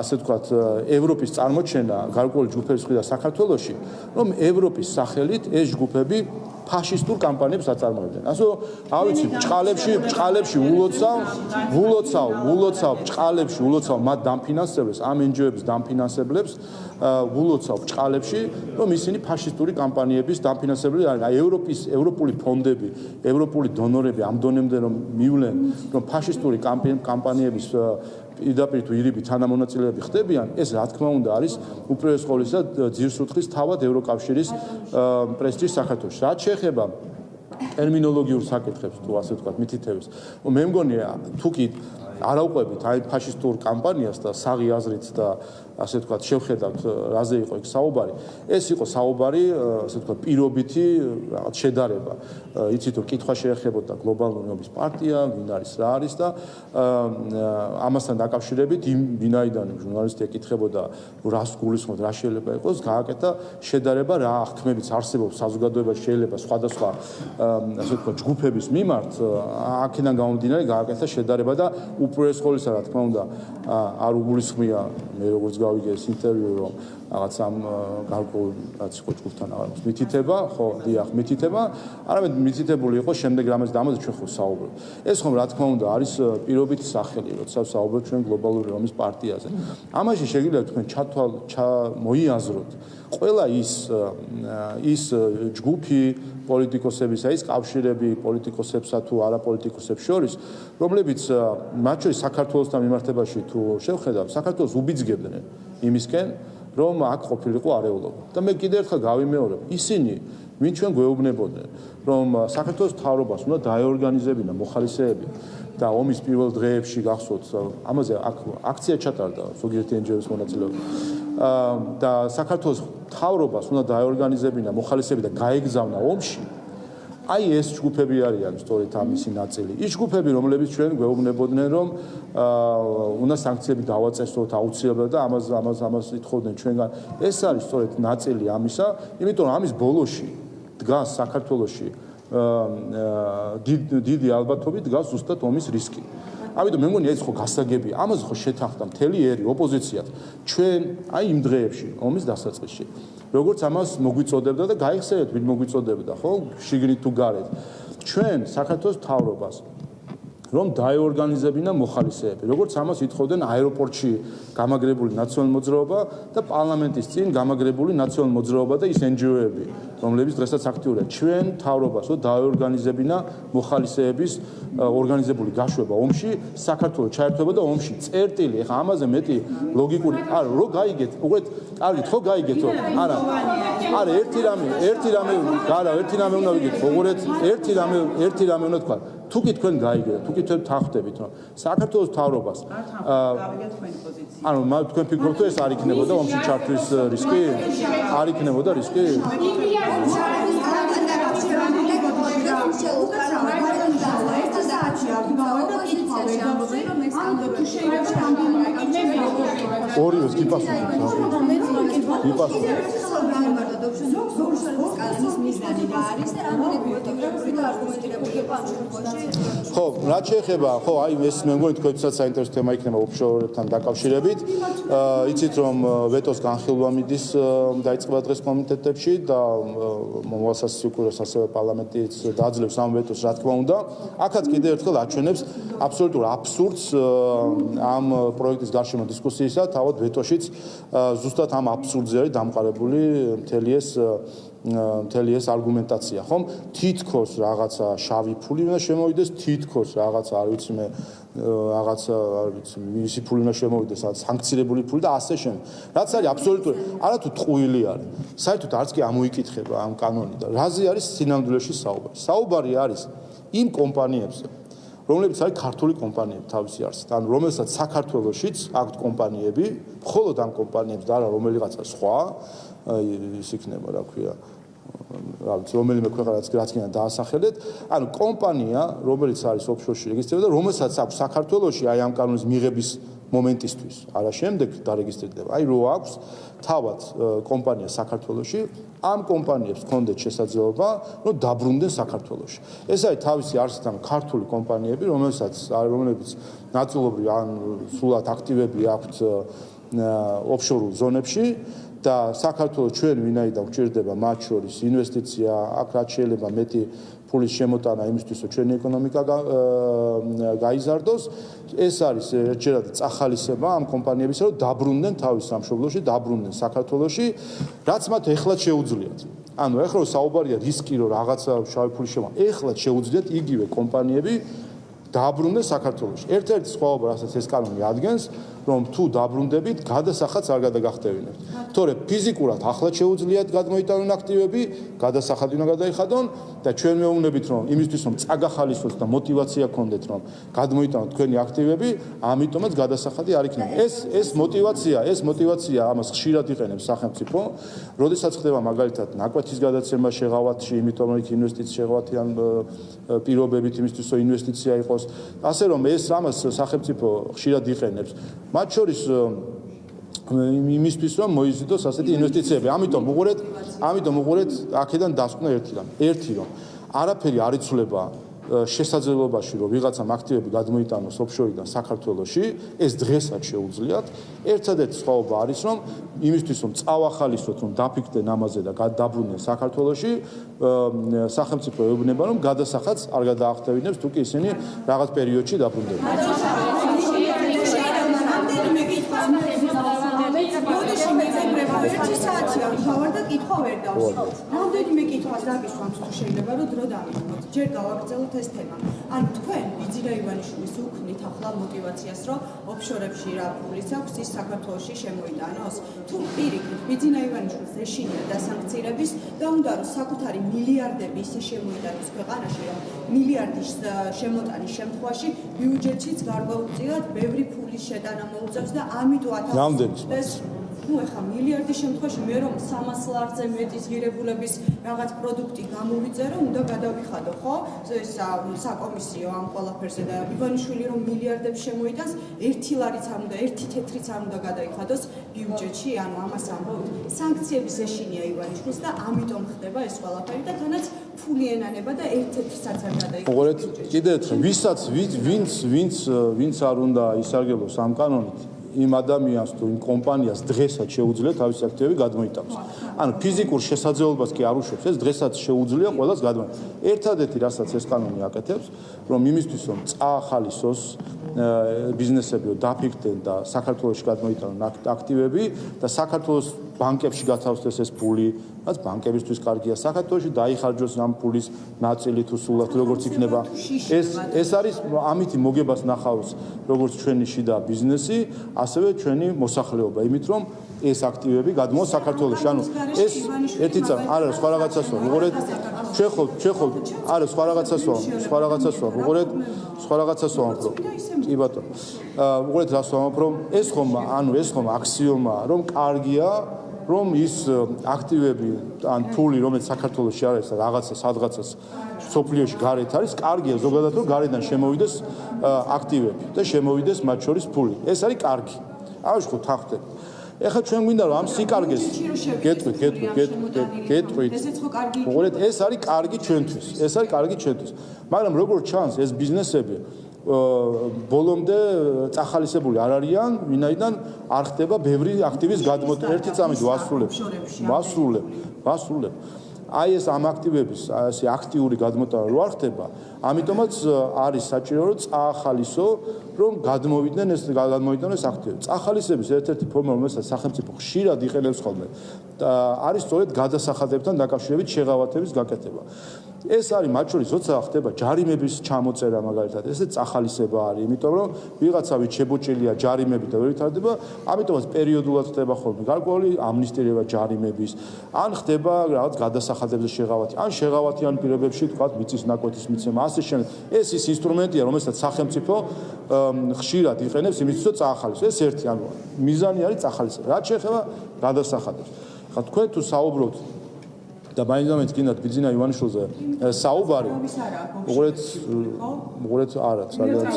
ასე ვთქვათ, ევროპის წარმოჩენა გარკვეული ჯგუფების მხრიდან საქართველოში, რომ ევროპის სახელით ეს ჯგუფები ფაშისტურ კამპანიებს აწარმოებდნენ. ასე რომ, არ ვიცი, ბჭყალებში ულოცავ მათ დამფინანსებლებს, ამ NGO-ების დამფინანსებლებს ულოცავ ბჭყალებში, რომ ისინი ფაშისტური კამპანიების დამფინანსებლები არიან. აი ევროპული ფონდები, ევროპული დონორები ამ დონემდე რომ მივლენ, რომ ფაშისტური კამპანიების პირდაპირ თუ ირიბი თანამონაწილეები ხდებიან, ეს რა თქმა უნდა არის უპირველეს ყოვლისა ძირს უთხრის თავად ევროკავშირის პრესტიჟს საქართველოში. რაც შეეხება ტერმინოლოგიურ საკითხებს თუ ასე ვთქვათ, მითითებს, მე მგონია თუ კი არაუყვებით აი ფაშისტურ კამპანიას და საღი აზრით და ასე ვთქვათ, შევხედავთ რაზე იყო იქ საუბარი. ეს იყო საუბარი, ასე ვთქვათ, პირობითი რაღაც შედარება. იცით რომ კითხვა შეეხებოდა გლობალური ნობის პარტია, ვინ არის, რა არის და ამასთან დაკავშირებით ვინაიდან ჟურნალისტი ეკითხებოდა რას გულისხმობთ, რა შეიძლება იყოს, გააკეთა შედარება რა აღქმებიც არსებობს საზოგადოებაში შეიძლება სხვადასხვა ასე ვთქვათ, ჯგუფების მიმართ, აქედან გამომდინარე გააკეთა შედარება და უპირველეს ყოვლისა, რა თქმა უნდა, არ უგულისხმია მე როგორც გავიგე ეს ინტერვიუ, რომ რაღაც ამ გარკვეულ რაც იყო ჯგუფთან აღარ მითითება, ხო, დიახ, მითითება, არამედ მითითებული იყო შემდეგ რამაც და ამაზე ჩვენ ხო საუბრობთ. ეს ხომ რა თქმა უნდა არის პირობითი სახელი, როცა საუბრობთ ჩვენ გლობალური რომის პარტიაზე. ამაში შეგიძლიათ თქვენ მოიაზროთ ყველა ის ჯგუფი პოლიტიკოსებისა, ის კავშირები პოლიტიკოსებსა თუ არაპოლიტიკოსებს შორის, რომლებიც მათ შორის საქართველოსთან მიმართებაში თუ შევხედავთ, საქართველოს უბიძგებდნენ იმისკენ, რომ აქ ყოფილიყო არეულობა. და მე კიდევ ერთხელ გავიმეორებ, ისინი, ვინ ჩვენ გვეუბნებოდნენ, რომ საქართველოს მთავრობას უნდა დაეორგანიზებინა მოხალისეები და ომის პირველ დღეებში გახსოვთ, ამაზე აქცია ჩატარდა ზოგიერთი NGO-ის მონაწილეობით. და საქართველოს მთავრობას უნდა დაეორგანიზებინა მოხალისეები და გაეგზავნა ომში. აი ეს ჯგუფები არიან სწორედ ამისი ნაწილი. ის ჯგუფები, რომლებიც ჩვენ გვეუბნებოდნენ, რომ უნდა სანქციები დავაწესოთ აუცილებლად და ამას ითხოვდნენ ჩვენგან. ეს არის სწორედ ნაწილი ამისა, იმიტომ რომ ამის ბოლოში დგას საქართველოში დიდი ალბათობით დგას ზუსტად ომის რისკი. ამიტომ მე მგონი ეს ხო გასაგებია. ამაზე ხო შეთანხმდა მთელი ერი ოპოზიციაც ჩვენ აი იმ დღეებში ომის დასაწყისში. როგორც ამას მოგვიწოდებდა და გაიხსენეთ ვინ მოგვიწოდებდა, ხო? შიგნით თუ გარეთ. ჩვენ საქართველოს მთავრობას რომ დაეორგანიზებინა მოხალისეები, როგორც ამას ითხოვდნენ აეროპორტში გამაგრებული ნაციონალური მოძრაობა და პარლამენტის წინ გამაგრებული ნაციონალური მოძრაობა და ის NGO-ები, რომლებიც დღესაც აქტიურია. ჩვენ მთავრობას რომ დაეორგანიზებინა მოხალისეების ორგანიზებული გაშვება ომში, საქართველოს ჩაერთვება და ომში წერტილი. ეხლა ამაზე მეტი ლოგიკური არა, რო გაიგეთ, უყურეთ, კარგით, ხო გაიგეთ, რომ არა, ერთი რამე უნდა ვიგეთ, უყურეთ, ერთი რამე უნდა თქვა. თუ კი თქვენ გაიგეთ, თუ კი თქვენ თანხმდებით, რომ საქართველოს მთავრობას ანუ თქვენ ფიქრობთ, რომ ეს არ იქნებოდა ომში ჩართვის რისკი? არ იქნებოდა რისკი? ორივეს გიპასუხეთ. ხო, რაც შეეხება, ხო, აი ეს მე მგონი თქვენსაც საინტერესო თემა იქნება ოფშორებთან დაკავშირებით. იცით რომ ვეტოს განხილვა მიდის დაიწყება დღეს კომიტეტებში და მომავალ სიკვდილს ასევე პარლამენტიც დაძლევს ამ ვეტოს, რა თქმა უნდა. აქაც კიდევ ერთხელ აჩვენებს აბსოლუტურ აბსურდს ამ პროექტის გარშემო დისკუსიისა, თავად ვეტოშიც ზუსტად ამ აბსურდზე არის დამყარებული მთელი ეს არგუმენტაცია, ხომ? თითქოს რაღაცა შავი ფული უნდა შემოვიდეს, თითქოს რაღაცა არ ვიცი მე რაღაცა არ ვიცი მისი ფული უნდა შემოვიდეს, სანქცირებული ფული და ასე შემდეგ. რაც არის აბსოლუტური, არათუ ტყუილი არის. საერთოდ არც კი ამოიკითხება ამ კანონი და რაზე არის სინამდვილეში საუბარი. საუბარი არის იმ კომპანიებზე, რომლებიც არის ქართული კომპანიები თავისი არსით, ანუ რომელსაც საქართველოშიც აქვთ კომპანიები, მხოლოდ ამ კომპანიებს და არა რომელიღაცა სხვა, ის იქნება, რა ქვია, რა ვიცი, რომელიმე ქვეყანაც რაც კიდე დაასახელეთ, ანუ კომპანია, რომელიც არის ოფშორში რეგისტრირებული და რომელსაც აქვს საქართველოში აი ამ კანონის მიღების მომენტისთვის, არა შემდეგ დარეგისტრირდება. აი რო აქვს თავად კომპანია საქართველოში, ამ კომპანიებს ჰქონდეთ შესაძლებლობა, რომ დაბრუნდნენ საქართველოში. ეს არის თავისი არსით ამ ქართული კომპანიები, რომლებიც ნაწილობრივ ან სულად აქტივები აქვთ ოფშორულ ზონებში და საქართველოს ჩვენ ვინაიდან გვჭირდება მათ შორის ინვესტიცია, აქ რაც შეიძლება მეტი ფულის შემოტანა იმისთვის, რომ ჩვენი ეკონომიკა გაიზარდოს, ეს არის ერთჯერად წახალისება ამ კომპანიებისა, რომ დაბრუნდნენ თავის სამშობლოში, დაბრუნდნენ საქართველოში, რაც მათ ეხლა შეუძლიათ. ანუ ეხლა საუბარია რისკი, რომ რაღაცა შავი ფული შემო, ეხლა შეუძლიათ იგივე კომპანიები დაბრუნდნენ საქართველოში. ერთ-ერთი სხვაობა, რასაც ეს კანონი ადგენს, რომ თუ დაბრუნდებით, გადასახადს არ გადაგახტევინებთ. თორე ფიზიკურად ახლა შეუძლიათ გადმოიტანონ აქტივები, გადასახადი უნდა გადაიხადონ და ჩვენ მეუბნებით, რომ იმისთვის რომ წაგახალისოთ და мотиваცია გქონდეთ, რომ გადმოიტანოთ თქვენი აქტივები, ამიტომაც გადასახადი არ იქნება. ეს мотиваცია ამას ხშირად იყენებს სახელმწიფო, როდესაც ხდება მაგალითად ნაკვეთის გადაცემა შეღავათში, იმიტომ რომ იქ ინვესტიცია შეღავათიან პირობებით იმისთვის, რომ ინვესტიცია იყოს. ასე რომ ეს ამას სახელმწიფო ხშირად იყენებს. მათ შორის იმისთვის რომ მოიზიდოს ასეთი ინვესტიციები. ამიტომ უყურეთ, აქედან დასკვნა ერთი რომ არაფერი არ იცვლება შესაძლებლობაში, რომ ვიღაცამ აქტივები გადმოიტანოს ოფშორიდან საქართველოში, ეს დღესაც შეუძლიათ. ერთადერთი სხვაობა არის, რომ იმისთვის, რომ წავახალისოთ, რომ დაფიქრდნენ ამაზე და დაბრუნდნენ საქართველოში, სახელმწიფო ეუბნება, რომ გადასახადს არ გადაახდევინებს, თუ კი ისინი რაღაც პერიოდში დაბრუნდებიან. ერთი საათია ვთავარ და კითხვა ვერ დავსვათ. რამდენიმე კითხვას დაგისვამთ თუ შეიძლება რომ დრო დავიწყოთ. ჯერ გავაგრძელოთ ეს თემა. ანუ თქვენ ბიძინა ივანიშვილის უქმნით ახლა мотиваციას, რომ ოფშორებში რა ფულის აქვს ის საქართველოში შემოიტანოს. თუ პირიქით ბიძინა ივანიშვილს ეშინია დასანქცირების და უნდა რომ საკუთარი მილიარდები ისე შემოიტანოს ქვეყანაში, რომ მილიარდის შემოტანის შემთხვევაში ბიუჯეტშიც გარკვეულწილად ბევრი ფულის შეტანა მოუწევს და ამიტომ რამდენის ну ეხა მილიარდის შემთხვევაში მე რომ 300 ლარზე მეტის ღირებულების რაღაც პროდუქტი გამოვიწერო, უნდა გადავიხადო, ხო? ეს საკომისიო ამ ყველაფერზე და ივანიშვილი რომ მილიარდებს შემოიტანს, 1 ლარიც არ უნდა, 1 თეთრიც არ უნდა გადაიხადოს ბიუჯეტში, ანუ ამას ამბობთ. სანქციების ეშინია ივანიშვილს და ამიტომ ხდება ეს ყველაფერი და თანაც ფული ენანება და 1 თეთრსაც არ გადაიხადოს. მოყოლეთ, კიდევ ერთხელ, ვინც არ უნდა ისარგებლოს ამ კანონით, იმ ადამიანს თუ იმ კომპანიას დღესაც შეუძლია თავისი აქტივები გადმოიტანოს. ანუ ფიზიკურ შესაძლებლობას კი არ უშვებს, ეს დღესაც შეუძლია ყველას გადმოიტანოს. ერთადერთი რასაც ეს კანონი აკეთებს, რომ იმისთვის რომ წაახალისოს ბიზნესები დაფიქრდნენ და საქართველოში გადმოიტანონ აქტივები და საქართველოს ბანკებში გათავსდეს ეს ფული, რაც ბანკებისთვის კარგია. საქართველოში დაიხარჯოს ამ ფულის ნაწილი თუ სულად როგორც იქნება. ეს არის ამითი მოგებას ნახავს როგორც ჩვენი შიდა ბიზნესი, ასევე ჩვენი მოსახლეობა, იმით რომ ეს აქტივები გადმოვა საქართველოში. ანუ ეს ერთი წამი, არა სხვა რაღაცას ვარ. უყურეთ, შეხოთ, არა სხვა რაღაცას ვარ. უყურეთ, სხვა რაღაცას ვარ. კი ბატონო. უყურეთ რას ვამბობ, რომ ეს ხომ აქსიომაა, რომ კარგია რომ ის აქტივები ან ფული რომელიც საქართველოში არის და რაღაცა სადღაცას სოფლიოში გარეთ არის, კარგია ზოგადად რომ გარედან შემოვიდეს აქტივები და შემოვიდეს მათ შორის ფული. ეს არის კარგი. ამაში ხო თანხმდები. ეხლა ჩვენ გვინდა რომ ამ სიკარგეს გეტყვით. უყურეთ, ეს არის კარგი ჩვენთვის. მაგრამ როგორც ჩანს, ეს ბიზნესები ბოლომდე წახალისებული არ არიან, ვინაიდან არ ხდება ბევრი აქტივის გადმოტანა. ერთი წამით ვასრულებ. აი ეს ამ აქტივების ასე აქტიური გადმოტანა რო არ ხდება, ამიტომაც არის საჭირო რომ წაახალისო, რომ გადმოვიდნენ ეს აქტივები. წახალისების ერთ-ერთი ფორმა, რომელსაც სახელმწიფო ხშირად იყენებს ხოლმე, არის სწორედ გადასახადებთან დაკავშირებით შეღავათების გაკეთება. ეს არის მათ შორის როცა ხდება ჯარიმების ჩამოწერა მაგალითად, ესე წახალისება არის, იმიტომ რომ ვიღაცავით შებოჭილია ჯარიმებით და ვერ ვითარდება, ამიტომაც პერიოდულად ხდება ხოლმე გარკვეული ამნისტირება ჯარიმების, ან ხდება რაღაც გადასახადებზე შეღავათი, ან შეღავათიან პირობებში თქვათ მიწის ნაკვეთის მიცემა, ასე შემდეგ. ეს ის ინსტრუმენტია, რომელსაც სახელმწიფო ხშირად იყენებს იმისთვის, რომ წაახალისოს. ეს ერთი, ანუ მიზანი არის წახალისება. რაც შეეხება გადასახადებს. ხა თქვენ თუ საუბრობთ და მაინც გინდათ ბიძინა ივანიშვილზე საუბარი. უყურეთ, არა,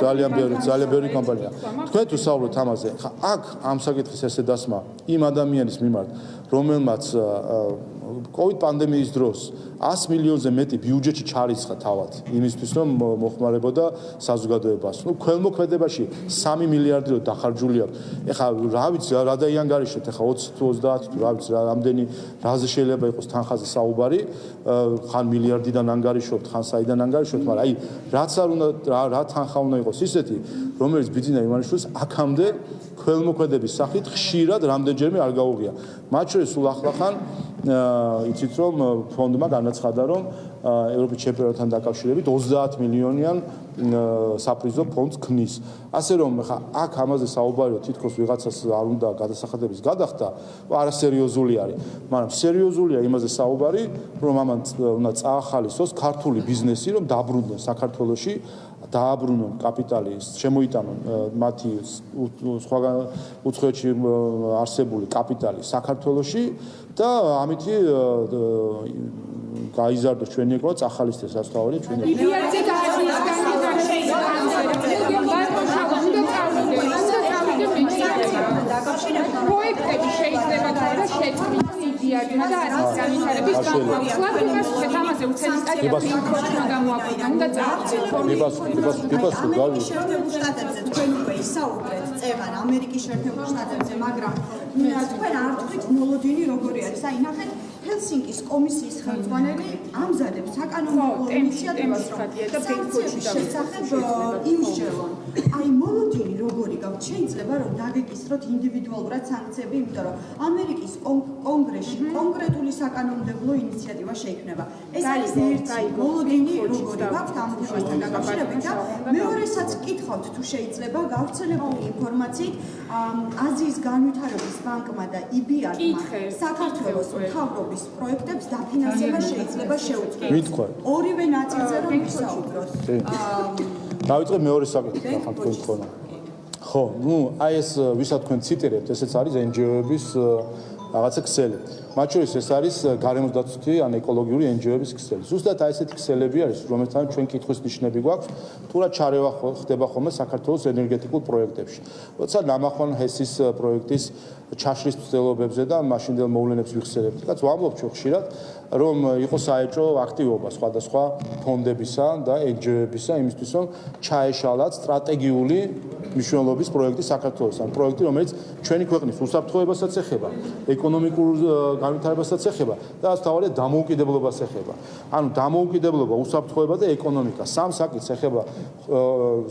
ძალიან ბევრი კომპანია. თქვენ თუ საუბრობთ ამაზე, ხა აქ ამ საკითხის ესე დასმა იმ ადამიანის მიმართ, რომელმაც COVID პანდემიის დროს 100 მილიონზე მეტი ბიუჯეტში ჩარიცხა თავად იმისთვის რომ მოხმარებოდა საზოგადოებას. ნუ ქველმოქმედებაში 3 მილიარდი რო დახარჯული აქვს. ეხლა რა ვიცი რა დაიანგარიშეთ, ეხლა 20 თუ 30 თუ რა ვიცი რამდენი რაზე შეიძლება იყოს თანხაზე საუბარი, ხან მილიარდიდან ანგარიშობთ, ხან საიდან ანგარიშობთ, მაგრამ აი რაც არ უნდა რა თანხა უნდა იყოს ისეთი, რომელიც ბიძინა ივანიშვილს აქამდე ქველმოქმედების სახით ხშირად რამდენჯერმე არ გაუღია. მათ შორის სულ ახლახან იცით რომ ფონდმა განაცხადა რომ ევროპის ჩემპიონატთან დაკავშირებით 30 მილიონიან საპრიზო ფონდს ქმნის. ასე რომ ხა აქ ამაზე საუბარი თითქოს ვიღაცას არ უნდა გადასახადების გადახდა, არასერიოზული არის. მაგრამ სერიოზულია იმაზე საუბარი, რომ ამან უნდა წაახალისოს ქართული ბიზნესი, რომ დაბრუნდნენ საქართველოში, დააბრუნონ კაპიტალი, შემოიტანონ მათი სხვაგან უცხოეთში არსებული კაპიტალი საქართველოში და ამითი გაიზარდოს ჩვენი ეკონომიკა, წახალისდეს სასწავლებელი ჩვენი პროექტები შეიძლება და შეწყვიტოს იარაღმა და არის განვითარების განყოფი. სლავიკას ამაზე უცელი სტატია ფიქრობთ გამოაკვეთან და ამერიკის შეერთებულ შტატებზე თქვენ უკვე ისაუბრეთ წევან ამერიკის შეერთებულ შტატებზე, მაგრამ თქვენ არ თქვით მოლოდინი როგორი არის. აი ნახეთ ჰელსინკის კომისიის ხელმძღვანელი ამზადებს საკანონმდებლო ინიციატივას, რომ სანქციების შესახებ იმსჯელონ. აი მოლოდინი როგორი გაქვთ? შეიძლება რომ დაგეკისროთ ინდივიდუალურად სანქციები, იმიტომ რომ ამერიკის კონგრესში კონკრეტული საკანონმდებლო ინიციატივა შეიქმნება. ეს არის ერთი მოლოდინი როგორი გაქვთ ამ თემასთან დაკავშირებით და მეორესაც გკითხავთ თუ შეიძლება გავრცელებული ინფორმაციით აზიის განვითარების ბანკმა და EBRD-მა საქართველოს მთავრობის პროექტებს დაფინანსება შეიძლება შეუწყოს. ორივე ნაწილზე რომ ვისაუბროთ. დავიწყებ მეორე საკითხით ახლა თქვენ თქონა. ხო, აი ეს ვისაც თქვენ ციტირებთ, ესეც არის NGO-ების რაღაცა ქსელი. მათ შორის ეს არის გარემოსდაცვითი ან ეკოლოგიური NGO-ების ქსელი. ზუსტად აი ესეთი ქსელები არის, რომელთანაც ჩვენ კითხვის ნიშნები გვაქვს, თუ რა ჩარევა ხდება ხოლმე საქართველოს ენერგეტიკულ პროექტებში. როცა ნამახვან ჰესის პროექტის ჩაშლის ცდილობებზე და მაშინდელ მოვლენებს ვიხსენებთ. რაც ვამბობ ჩვენ ხშირად, რომ იყო საეჭვო აქტივობა სხვადასხვა ფონდებისა და NGO-ებისა იმისთვის, რომ ჩაეშალათ სტრატეგიული მნიშვნელობის პროექტი საქართველოს. ან პროექტი, რომელიც ჩვენი ქვეყნის უსაფრთხოებასაც ეხება, ეკონომიკურ განვითარებასაც ეხება და თავად დამოუკიდებლობას ეხება. ანუ დამოუკიდებლობა, უსაფრთხოება და ეკონომიკა. სამ საკითხს ეხება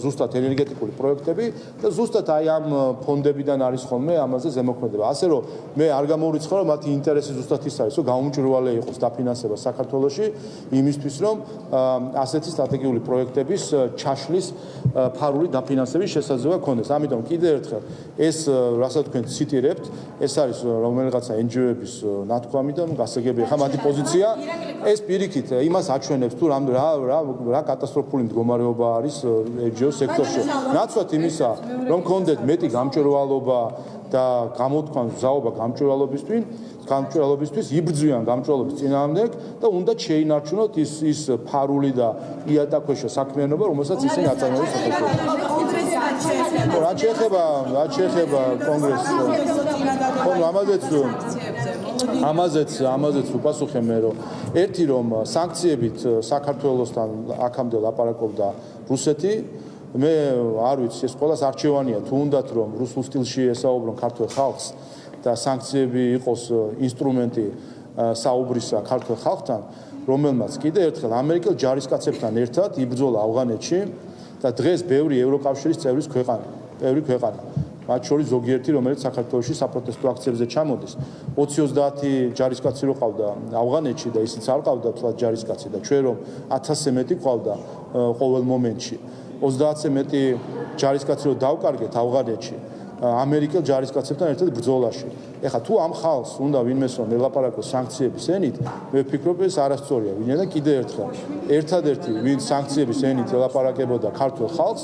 ზუსტად ენერგეტიკული პროექტები და ზუსტად აი ამ ფონდებიდან არის ხოლმე ამაზე ზემოქმედება. ასე რომ მე არ გამოვრიცხავ, რომ მათი ინტერესი ზუსტად ის არის, რომ გაუმჭვირვალე იყოს დაფინანსება საქართველოში იმისთვის, რომ ასეთი სტრატეგიული პროექტების ჩაშლის ფარული დაფინანსების შესაძლებლობა გქონდეს. ამიტომ კიდევ ერთხელ ეს რასაც თქვენ ციტირებთ, ეს არის რომელიღაცა NGO-ების ნათქვამი და გასაგებია ხა მათი პოზიცია. ეს პირიქით იმას აჩვენებს თუ რა კატასტროფული მდგომარეობა არის NGO სექტორში. ნაცვლად იმისა, რომ გქონდეთ მეტი გამჭვირვალობა და გამოთქვამს მზაობა გამჭვირვალობისთვის იბრძვიან გამჭვირვალობის წინააღმდეგ და უნდა შეინარჩუნოთ ის ფარული და იატაკქვეშა საქმიანობა, რომელსაც ისინი აწარმოებენ საქართველოში. რაც შეეხება კონგრესს, ამაზეც უპასუხე მე, რომ ერთი რომ სანქციებით საქართველოსთან აქამდე ლაპარაკობდა რუსეთი, მე არ ვიცი, ეს ყველას არჩევანია, თუ უნდათ რომ რუსულ სტილში ესაუბრონ ქართულ ხალხს და სანქციები იყოს ინსტრუმენტი საუბრისა ქართულ ხალხთან, რომელმაც კიდევ ერთხელ ამერიკელ ჯარისკაცებთან ერთად იბრძოლა ავღანეთში და დღეს ბევრი ევროკავშირის წევრი ქვეყანა, მათ შორის ზოგიერთი, რომელიც საქართველოში საპროტესტო აქციებზე ჩამოდის. 20-30 ჯარისკაცი რო ყავდა ავღანეთში და ისიც არ ყავდა თლად ჯარისკაცი და ჩვენ რომ 1000-ზე მეტი ყავდა ყოველ მომენტში. 30-ზე მეტი ჯარისკაცი რო დავკარგეთ ავღანეთში ამერიკელ ჯარისკაცებთან ერთად ბრძოლაში. ეხლა თუ ამ ხალხს უნდა ვინმეს რომ ელაპარაკოს სანქციების ენით, მე ვფიქრობ ეს არასწორია. ვინაიდან კიდევ ერთხელ ერთადერთი ვინ სანქციების ენით ელაპარაკებოდა ქართულ ხალხს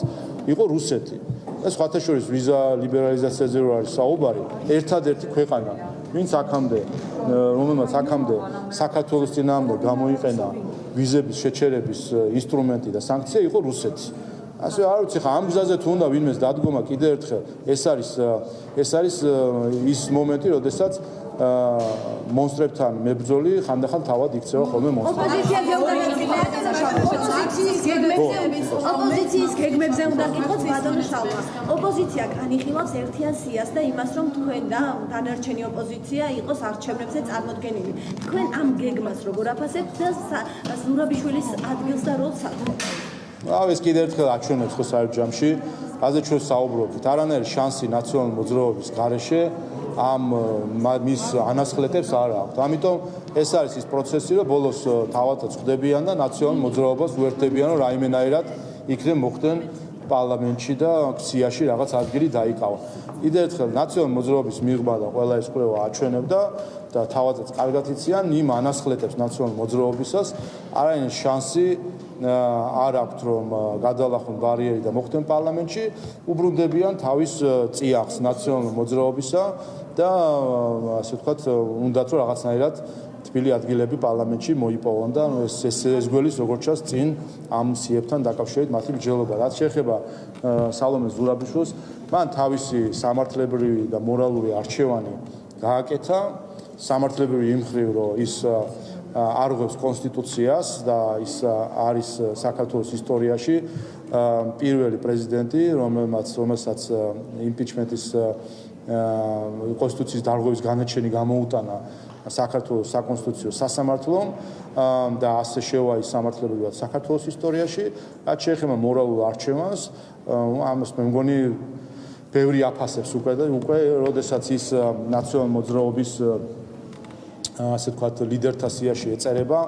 იყო რუსეთი. ეს სხვათა შორის ვიზა ლიბერალიზაციაზე რო არის საუბარი, ერთადერთი ქვეყანა, ვინც აქამდე, რომელმაც აქამდე საქართველოს წინააღმდეგ გამოიყენა ვიზების შეჩერების ინსტრუმენტი და სანქცია იყო რუსეთი. ასე არ ვიცი ხა ამ გზაზე თუ უნდა ვინმეს დადგომა კიდევ ერთხელ ეს არის ის მომენტი, როდესაც მონსტრებთან მებრძოლი ხანდახან თავად იქცევა ხოლმე მონსტრები. ოპოზიციის გეგმებზე უნდა გითხოთ ბატონო შალვა. ოპოზიცია განიხილავს ერთიან სიას და იმას, რომ თქვენ და დანარჩენი ოპოზიცია იყოს არჩევნებზე წარმოდგენილი. თქვენ ამ გეგმას როგორ აფასებთ და ზურაბიშვილის ადგილს და როლს აკავებთ? ეს კიდევ ერთხელ აჩვენებს ხო საერთო რაზე ჩვენ საუბრობთ. არანაირი შანსი ნაციონალური მოძრაობის გარეშე ამ მის ანასხლეტებს არ აქვს. ამიტომ ეს არის ის პროცესი, რომ ბოლოს თავადაც ხვდებიან და ნაციონალურ მოძრაობას უერთდებიან, რომ რაიმენაირად იქნებ მოხდნენ პარლამენტში და სიაში რაღაც ადგილი დაიკავა. კიდევ ერთხელ ნაციონალური მოძრაობის მიღმა და ყველა ეს კვლევა აჩვენებდა და თავადაც კარგად იციან იმ ანასხლეტებს ნაციონალურ მოძრაობისას არაერთი შანსი არ აქვთ რომ გადალახონ ბარიერი და მოხვდნენ პარლამენტში, უბრუნდებიან თავის წიაღს ნაციონალურ მოძრაობისა და ასე ვთქვათ, უნდათ რომ რაღაცნაირად თბილი ადგილები პარლამენტში მოიპოვონ და ეს გველის როგორც ჩანს წინ ამ სიებთან დაკავშირებით მათი მსჯელობა. რაც შეეხება სალომე ზურაბიშვილს, მან თავისი სამართლებრივი და მორალური არჩევანი გააკეთა სამართლებრივი იმ მხრივ, რომ ის არ ღვევს კონსტიტუციას და ის არის საქართველოს ისტორიაში პირველი პრეზიდენტი, რომელსაც იმპიჩმენტის კონსტიტუციის დარღვევის განაჩენი გამოუტანა საქართველოს საკონსტიტუციო სასამართლომ და ასე შევა ის სამართლებრივად საქართველოს ისტორიაში, რაც შეეხება მორალურ არჩევანს, ამას მე მგონი ბევრი აფასებს უკვე, როდესაც ის ნაციონალურ მოძრაობის ასე ვთქვათ ლიდერთა სიაში ეწერება,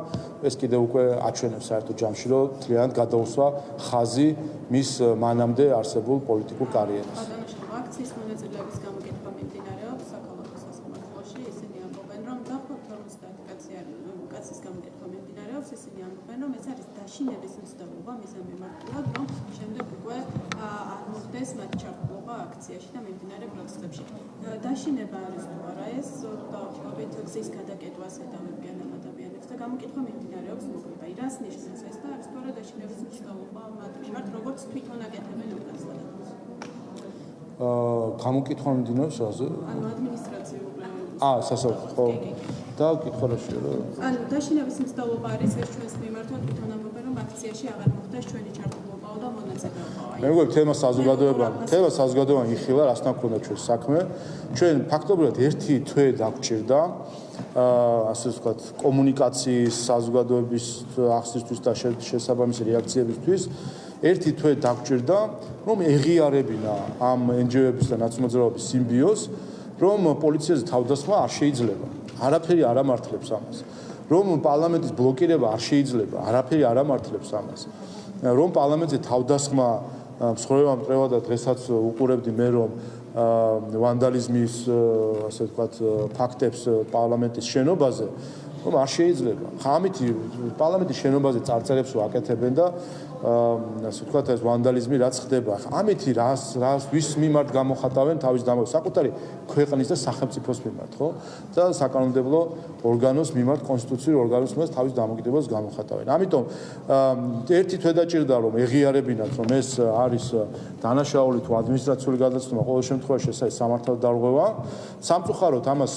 ეს კიდევ უკვე აჩვენებს საერთო ჯამში, რომ თლიანად გადაუსვა ხაზი მის მანამდე არსებულ პოლიტიკურ კარიერას. აქციის მონაწილეების გამოკითხვა მიმდინარეობს საქალაქო სასამართლოში. ისინი ამბობენ, რომ დაახლოებით 50 კაცის გამოკითხვა მიმდინარეობს. ისინი ამბობენ, რომ ეს არის დაშინების მცდელობა მის მიმართულად, რომ შემდეგ უკვე არ მოხდეს მათ ჩართულობა აქციაში და მიმდინარე პროცესებში. დაშინება არის თუ არა ეს დაახლოებით გზის გადაკეტვას ედავებიან ამ ადამიანებს და გამოკითხვა მიმდინარეობს მოკლედ. რას ნიშნავს ეს და არის თუ არა დაშინების მცდელობა მათ მიმართ, როგორც თვითონ აკეთებენ უკაცრავად. გამოკითხვა მიმდინარეობს რაზე? ანუ ადმინისტრაციული სასამართლო. და კითხვა რაშია რა? ანუ დაშინების მცდელობა არის ეს ჩვენს მიმართოთ თვითონ ამბობენ რომ აქციაში აღარ მოხდეს ჩვენი ჩართულობაო და მონაწილეობაო. მე მგონი თემა საზოგადოება იხილა, რასთან ქონდა ჩვენ საქმე. ჩვენ ფაქტობრივად ერთი თვე დაგვჭირდა ასე ვთქვათ კომუნიკაციის საზოგადოების ახსნისთვის და შესაბამისი რეაქციებისთვის. ერთი თვე დაგვჭირდა, რომ ეღიარებინა ამ NGO-ების და ნაცმოძრაობის სიმბიოზს, რომ პოლიციაზე თავდასხმა არ შეიძლება. არაფერი არ ამართლებს ამას. რომ პარლამენტის ბლოკირება არ შეიძლება, არაფერი არ ამართლებს ამას. რომ პარლამენტზე თავდასხმა მსხვერპლად მტრევა და დღესაც უყურებდი მე რომ ვანდალიზმის ასე ვთქვათ ფაქტებს პარლამენტის შენობაზე რომ არ შეიძლება. ამითი პარლამენტის შენობაზე წარწერებს ვაკეთებენ და ასე ვთქვათ ეს ვანდალიზმი რაც ხდება. ამითი რას ვის მიმართ გამოხატავენ თავის საკუთარი ქვეყნის და სახელმწიფოს მიმართ, ხო? და საკანონმდებლო ორგანოს მიმართ, კონსტიტუციურ ორგანოს მიმართ თავის დამოკიდებულებას გამოხატავენ. ამიტომ ერთი თვე დაჭირდა რომ ეღიარებინათ რომ ეს არის დანაშაული თუ ადმინისტრაციული გადაცემა, ყოველ შემთხვევაში ეს არის სამართალ დარღვევა. სამწუხაროდ ამას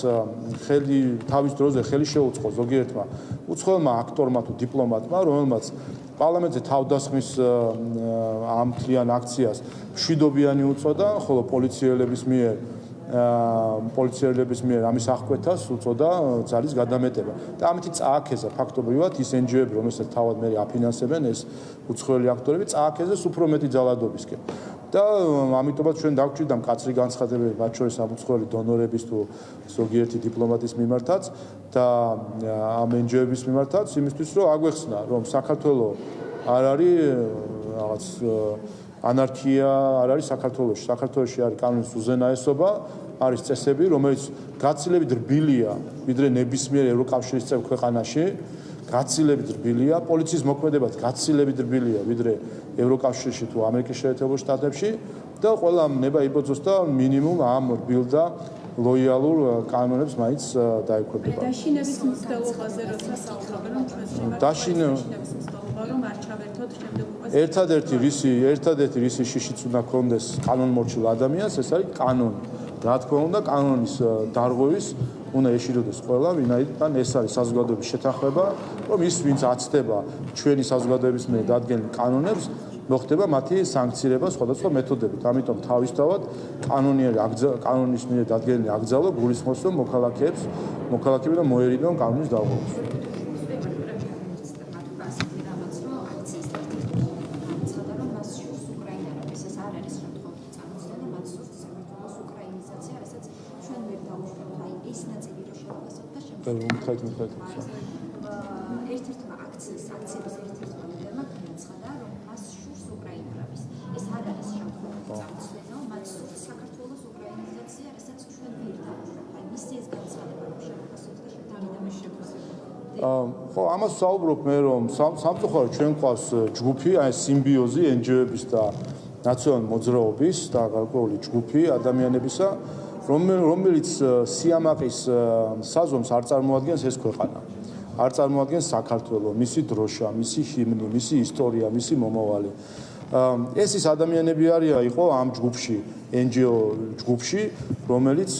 თავის დროზე ხელი შეუწყო ზოგიერთმა უცხოელმა აქტორმა თუ დიპლომატმა, რომელმაც პარლამენტზე თავდასხმის ამ მთლიან აქციას მშვიდობიანი უწოდა, ხოლო პოლიციელების მიერ ამის აღკვეთას უწოდა ძალის გადამეტება. და ამით წააქეზა ფაქტობრივად ის NGO-ები, რომელსაც თავად მე აფინანსებენ ეს უცხოელი აქტორები, წააქეზეს უფრო მეტი ძალადობისკენ. და ამიტომაც ჩვენ დავჭირდა მკაცრი განცხადებები მათ შორის ამ უცხოელი დონორების თუ ზოგიერთი დიპლომატის მიმართაც და ამ NGO-ების მიმართაც იმისთვის რომ აგვეხსნა რომ საქართველოს არ არის რაღაც ანარქია არ არის საქართველოში. საქართველოში არის კანონის უზენაესობა, არის წესები, რომელიც გაცილებით რბილია ვიდრე ნებისმიერ ევროკავშირის წევრ ქვეყანაში. გაცილებით რბილია, პოლიციის მოქმედებაც გაცილებით რბილია ვიდრე ევროკავშირში თუ ამერიკის შეერთებულ შტატებში და ყველა ნება იბოძოს და მინიმუმ ამ რბილ და ლოიალურ კანონებს მაინც დაეკვირდება. დაშინების მცდელობაზე როცა საუბრობენ რომ ჩვენს დაშინების მცდელობა რომ არ ჩავერთოთ შემდეგ უკვე ერთადერთი რისი შიშიც უნდა ქონდეს კანონმორჩილ ადამიანს ეს არის კანონი. რა თქმა უნდა კანონის დარღვევის უნდა ეშინოდეს ყველა, ვინაიდან ეს არის საზოგადოების შეთანხმება, რომ ის ვინც აცდება ჩვენი საზოგადოების მიერ დადგენილ კანონებს, მოხდება მათი სანქცირება სხვადასხვა მეთოდებით. ამიტომ თავისთავად კანონის მიერ დადგენილი აკრძალვა გულისხმობს, რომ მოქალაქეები და მოერიდონ კანონის დარღვევას. ერთ-ერთმა აქციის ერთ-ერთმა ლიდერმა განაცხადა, რომ მას შურს უკრაინელების. ეს არ არის შემთხვევა წამსვლელო, მათ სურს საქართველოს უკრაინიზაცია, რასაც ჩვენ ვერ დავუშვებთ. აი მისი ეს განცხადება რომ შევაფასოთ და ხო, ამას საუბრობ მე რომ სამწუხაროდ ჩვენ ყავს ჯგუფი, აი სიმბიოზი NGO-ების და ნაციონალურ მოძრაობის და გარკვეული ჯგუფი ადამიანებისა, რომელიც სიამაყის საზომს არ წარმოადგენს ეს ქვეყანა. არ წარმოადგენს საქართველოს, მისი დროშა, მისი ჰიმნი, მისი ისტორია, მისი მომავალი. ეს ის ადამიანები იყო ამ ჯგუფში, NGO ჯგუფში, რომელიც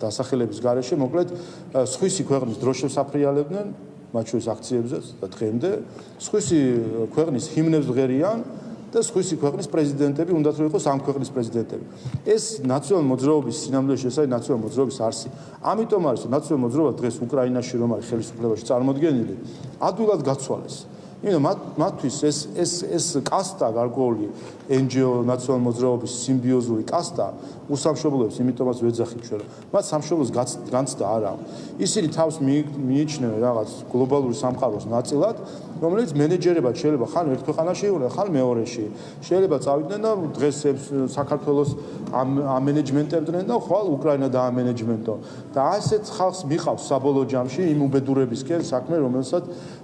დასახელების გარეშე, მოკლედ სხვისი ქვეყნის დროშებს აფრიალებდნენ, მათ შორის აქციებზეც და დღემდე, სხვისი ქვეყნის ჰიმნებს ღერიან და სხვისი ქვეყნის პრეზიდენტები უნდათ რომ იყოს ამ ქვეყნის პრეზიდენტები. ეს ნაციონალური მოძრაობის სინამდვილეში ეს არის ნაციონალური მოძრაობის არსი. ამიტომ არის რომ ნაციონალური მოძრაობა დღეს უკრაინაში რომ არის ხელისუფლებაში წარმოდგენილი, ადვილად გაცვალეს. იმიტომ მათთვის ეს კასტა გარკვეული NGO ნაციონალური მოძრაობის სიმბიოზური კასტა უსამშობლოებს, იმიტომაც ვეძახით ჩვენ, მათ სამშობლოს განცდა არ აქვს. ისინი თავს მიიჩნევენ რაღაც გლობალური სამყაროს ნაწილად, რომელიც მენეჯერებად შეიძლება ხან ერთ ქვეყანაში იყვნენ, ხან მეორეში. შეიძლება წავიდნენ და დღეს საქართველოს ამენეჯმენტებდნენ და ხვალ უკრაინა დაამენეჯმენტო. და ასეთ ხალხს მიყავს საბოლოო ჯამში იმ უბედურებისკენ საქმე,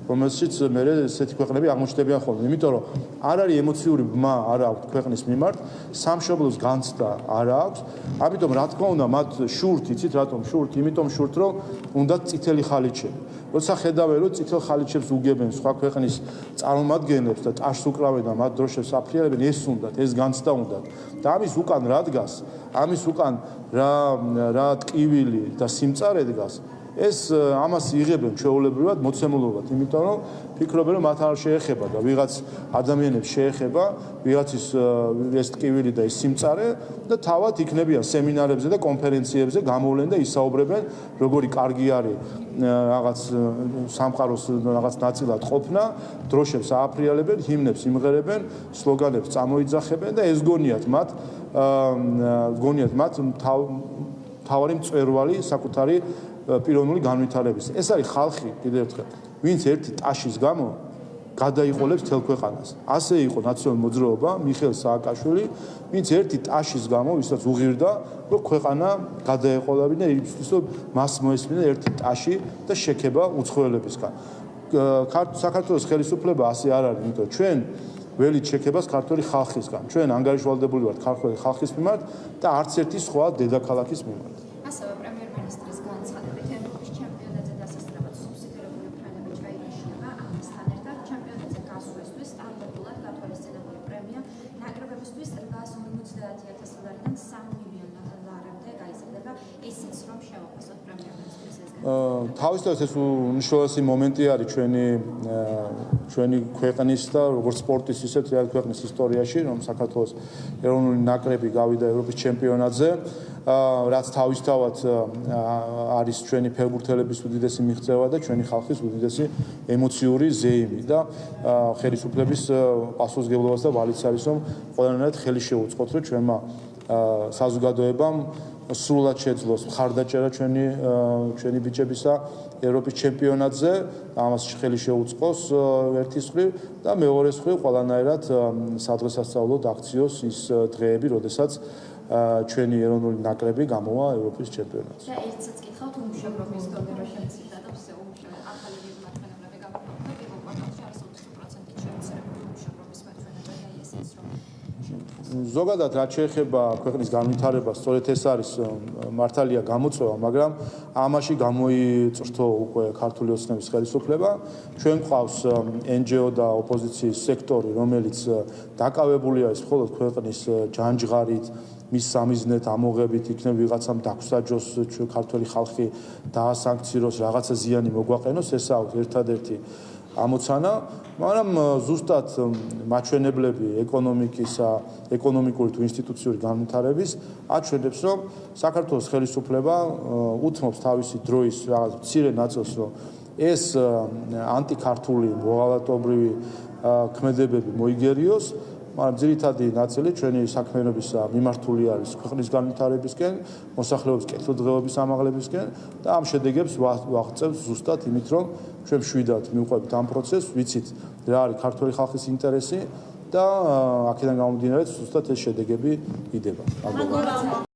რომელშიც მე ესეთი ქვეყნები აღმოჩნდებიან ხოლმე. იმიტომ რომ არ არის ემოციური ბმა არ აქვს ქვეყნის მიმართ, სამშობლოს განცდა არ აქვს. ამიტომ რა თქმა უნდა, მათ შურთ, იცით რატომ შურთ? იმიტომ შურთ, რომ უნდა წითელი ხალიჩები. როცა ხედავენ, რომ წითელ ხალიჩებს უგებენ სხვა ქვეყნის წარმომადგენლებს და ტაშს უკრავენ და მათ დროშებს აფრიალებენ, ეს უნდათ, ეს განცდა უნდათ. და ამის უკან რა დგას? ამის უკან რა ტკივილი და სიმწარე დგას? ეს ამას იღებენ ჩვეულებრივად მოცემულობად, იმიტომ რომ ფიქრობენ რომ მათ არ შეეხება და ვიღაც ადამიანებს შეეხება, ვიღაცის ეს ტკივილი და ეს სიმწარე და თავად იქნებიან სემინარებზე და კონფერენციებზე გამოვლენ და ისაუბრებენ, როგორი კარგი არის რაღაც სამყაროს რაღაც ნაწილად ყოფნა, დროშებს ააფრიალებენ, ჰიმნებს იმღერებენ, სლოგანებს წამოიძახებენ და ეს გონიათ მათ თავარი მწვერვალი საკუთარი პიროვნული განვითარების. ეს არის ხალხი, კიდევ ერთხელ, ვინც ერთი ტაშის გამო გადაიყოლებს მთელ ქვეყანას. ასე იყო ნაციონალური მოძრაობა, მიხეილ სააკაშვილი, ვინც ერთი ტაშის გამო, ვისაც უღირდა, რომ ქვეყანა გადაეყოლებინა იმისთვის, რომ მას მოესმინა ერთი ტაში და შექება უცხოელებისგან. საქართველოს ხელისუფლება ასე არ არის, იმიტომ ჩვენ ველით შექებას ქართველი ხალხისგან. ჩვენ ანგარიშვალდებული ვართ ქართველი ხალხის მიმართ და არც ერთი სხვა დედაქალაქის მიმართ. ასევე პრემიერ-მინისტრის განცხადებით ევროპის ჩემპიონატზე დასასწრებად სუბსიდირებული ფრენები ჩაინიშნება, ამასთან ერთად ჩემპიონატზე გასვლისთვის სტანდარტულად გათვალისწინებული პრემია ნაკრებებისთვის 150,000 დოლარიდან 3 მილიონ ლარამდე გაიზრდება, ისიც რომ შევაფასოთ პრემიერ-მინისტრის ეს თავისთავად ეს უნიშნულოვანი მომენტი არის ჩვენი ქვეყნის და როგორც სპორტის ისეთ რეალ ქვეყნის ისტორიაში, რომ საქართველოს ეროვნული ნაკრები გავიდა ევროპის ჩემპიონატზე, რაც თავისთავად არის ჩვენი ფეხბურთელების უდიდესი მიღწევა და ჩვენი ხალხის უდიდესი ემოციური ზეიმი და ხელისუფლების პასუხისმგებლობას და ვალიც არის, რომ ყველანაირად ხელი შეუწყოთ, რომ ჩვენმა საზოგადოებამ სრულად შეძლოს მხარდაჭერა ჩვენი ბიჭებისა ევროპის ჩემპიონატზე, ამას ხელი შეუწყოს ერთის მხრივ და მეორეს მხრივ ყველანაირად სადღესასწაულოდ აქციოს ის დღეები, როდესაც ჩვენი ეროვნული ნაკრები გამოვა ევროპის ჩემპიონატზე. და ერთსაც კითხავთ უმუშევრობის დონე რა შემცირდა და ახალი მათგანებლები გამოქვეყნდა პირველ კვარტალში არის 20% შემცირებული უმუშევრობის მათგანება და ესეც რომ ზოგადად რაც შეეხება ქვეყნის განვითარებას, სწორედ ეს არის მართალია გამოწვევა, მაგრამ ამაში გამოიწრთო უკვე ქართული ოცნების ხელისუფლება. ჩვენ გვყავს NGO და ოპოზიციის სექტორი, რომელიც დაკავებული არის მხოლოდ ქვეყნის ჯანჯღარით, მის სამიზნეთ ამოღებით, იქნებ ვიღაცამ დაგვსაჯოს ქართველი ხალხი დაასანქციროს, რაღაცა ზიანი მოგვაყენოს, ეს აქვს ერთადერთი ამოცანა, მაგრამ ზუსტად მაჩვენებლები ეკონომიკური თუ ინსტიტუციური განვითარების აჩვენებს, რომ საქართველოს ხელისუფლება უთმობს თავისი დროის რაღაც მცირე ნაწილს, რომ ეს ანტიქართული მოღალატობრივი ქმედებები მოიგერიოს, მაგრამ ძირითადი ნაწილი ჩვენი საქმიანობის მიმართული არის ქვეყნის განვითარებისკენ, მოსახლეობის კეთილდღეობის ამაღლებისკენ და ამ შედეგებს ვაღწევთ ზუსტად იმით, რომ ჩვენ მშვიდად მივყვებით ამ პროცესს, ვიცით რა არის ქართული ხალხის ინტერესი და აქედან გამომდინარე ზუსტად ეს შედეგები იდება.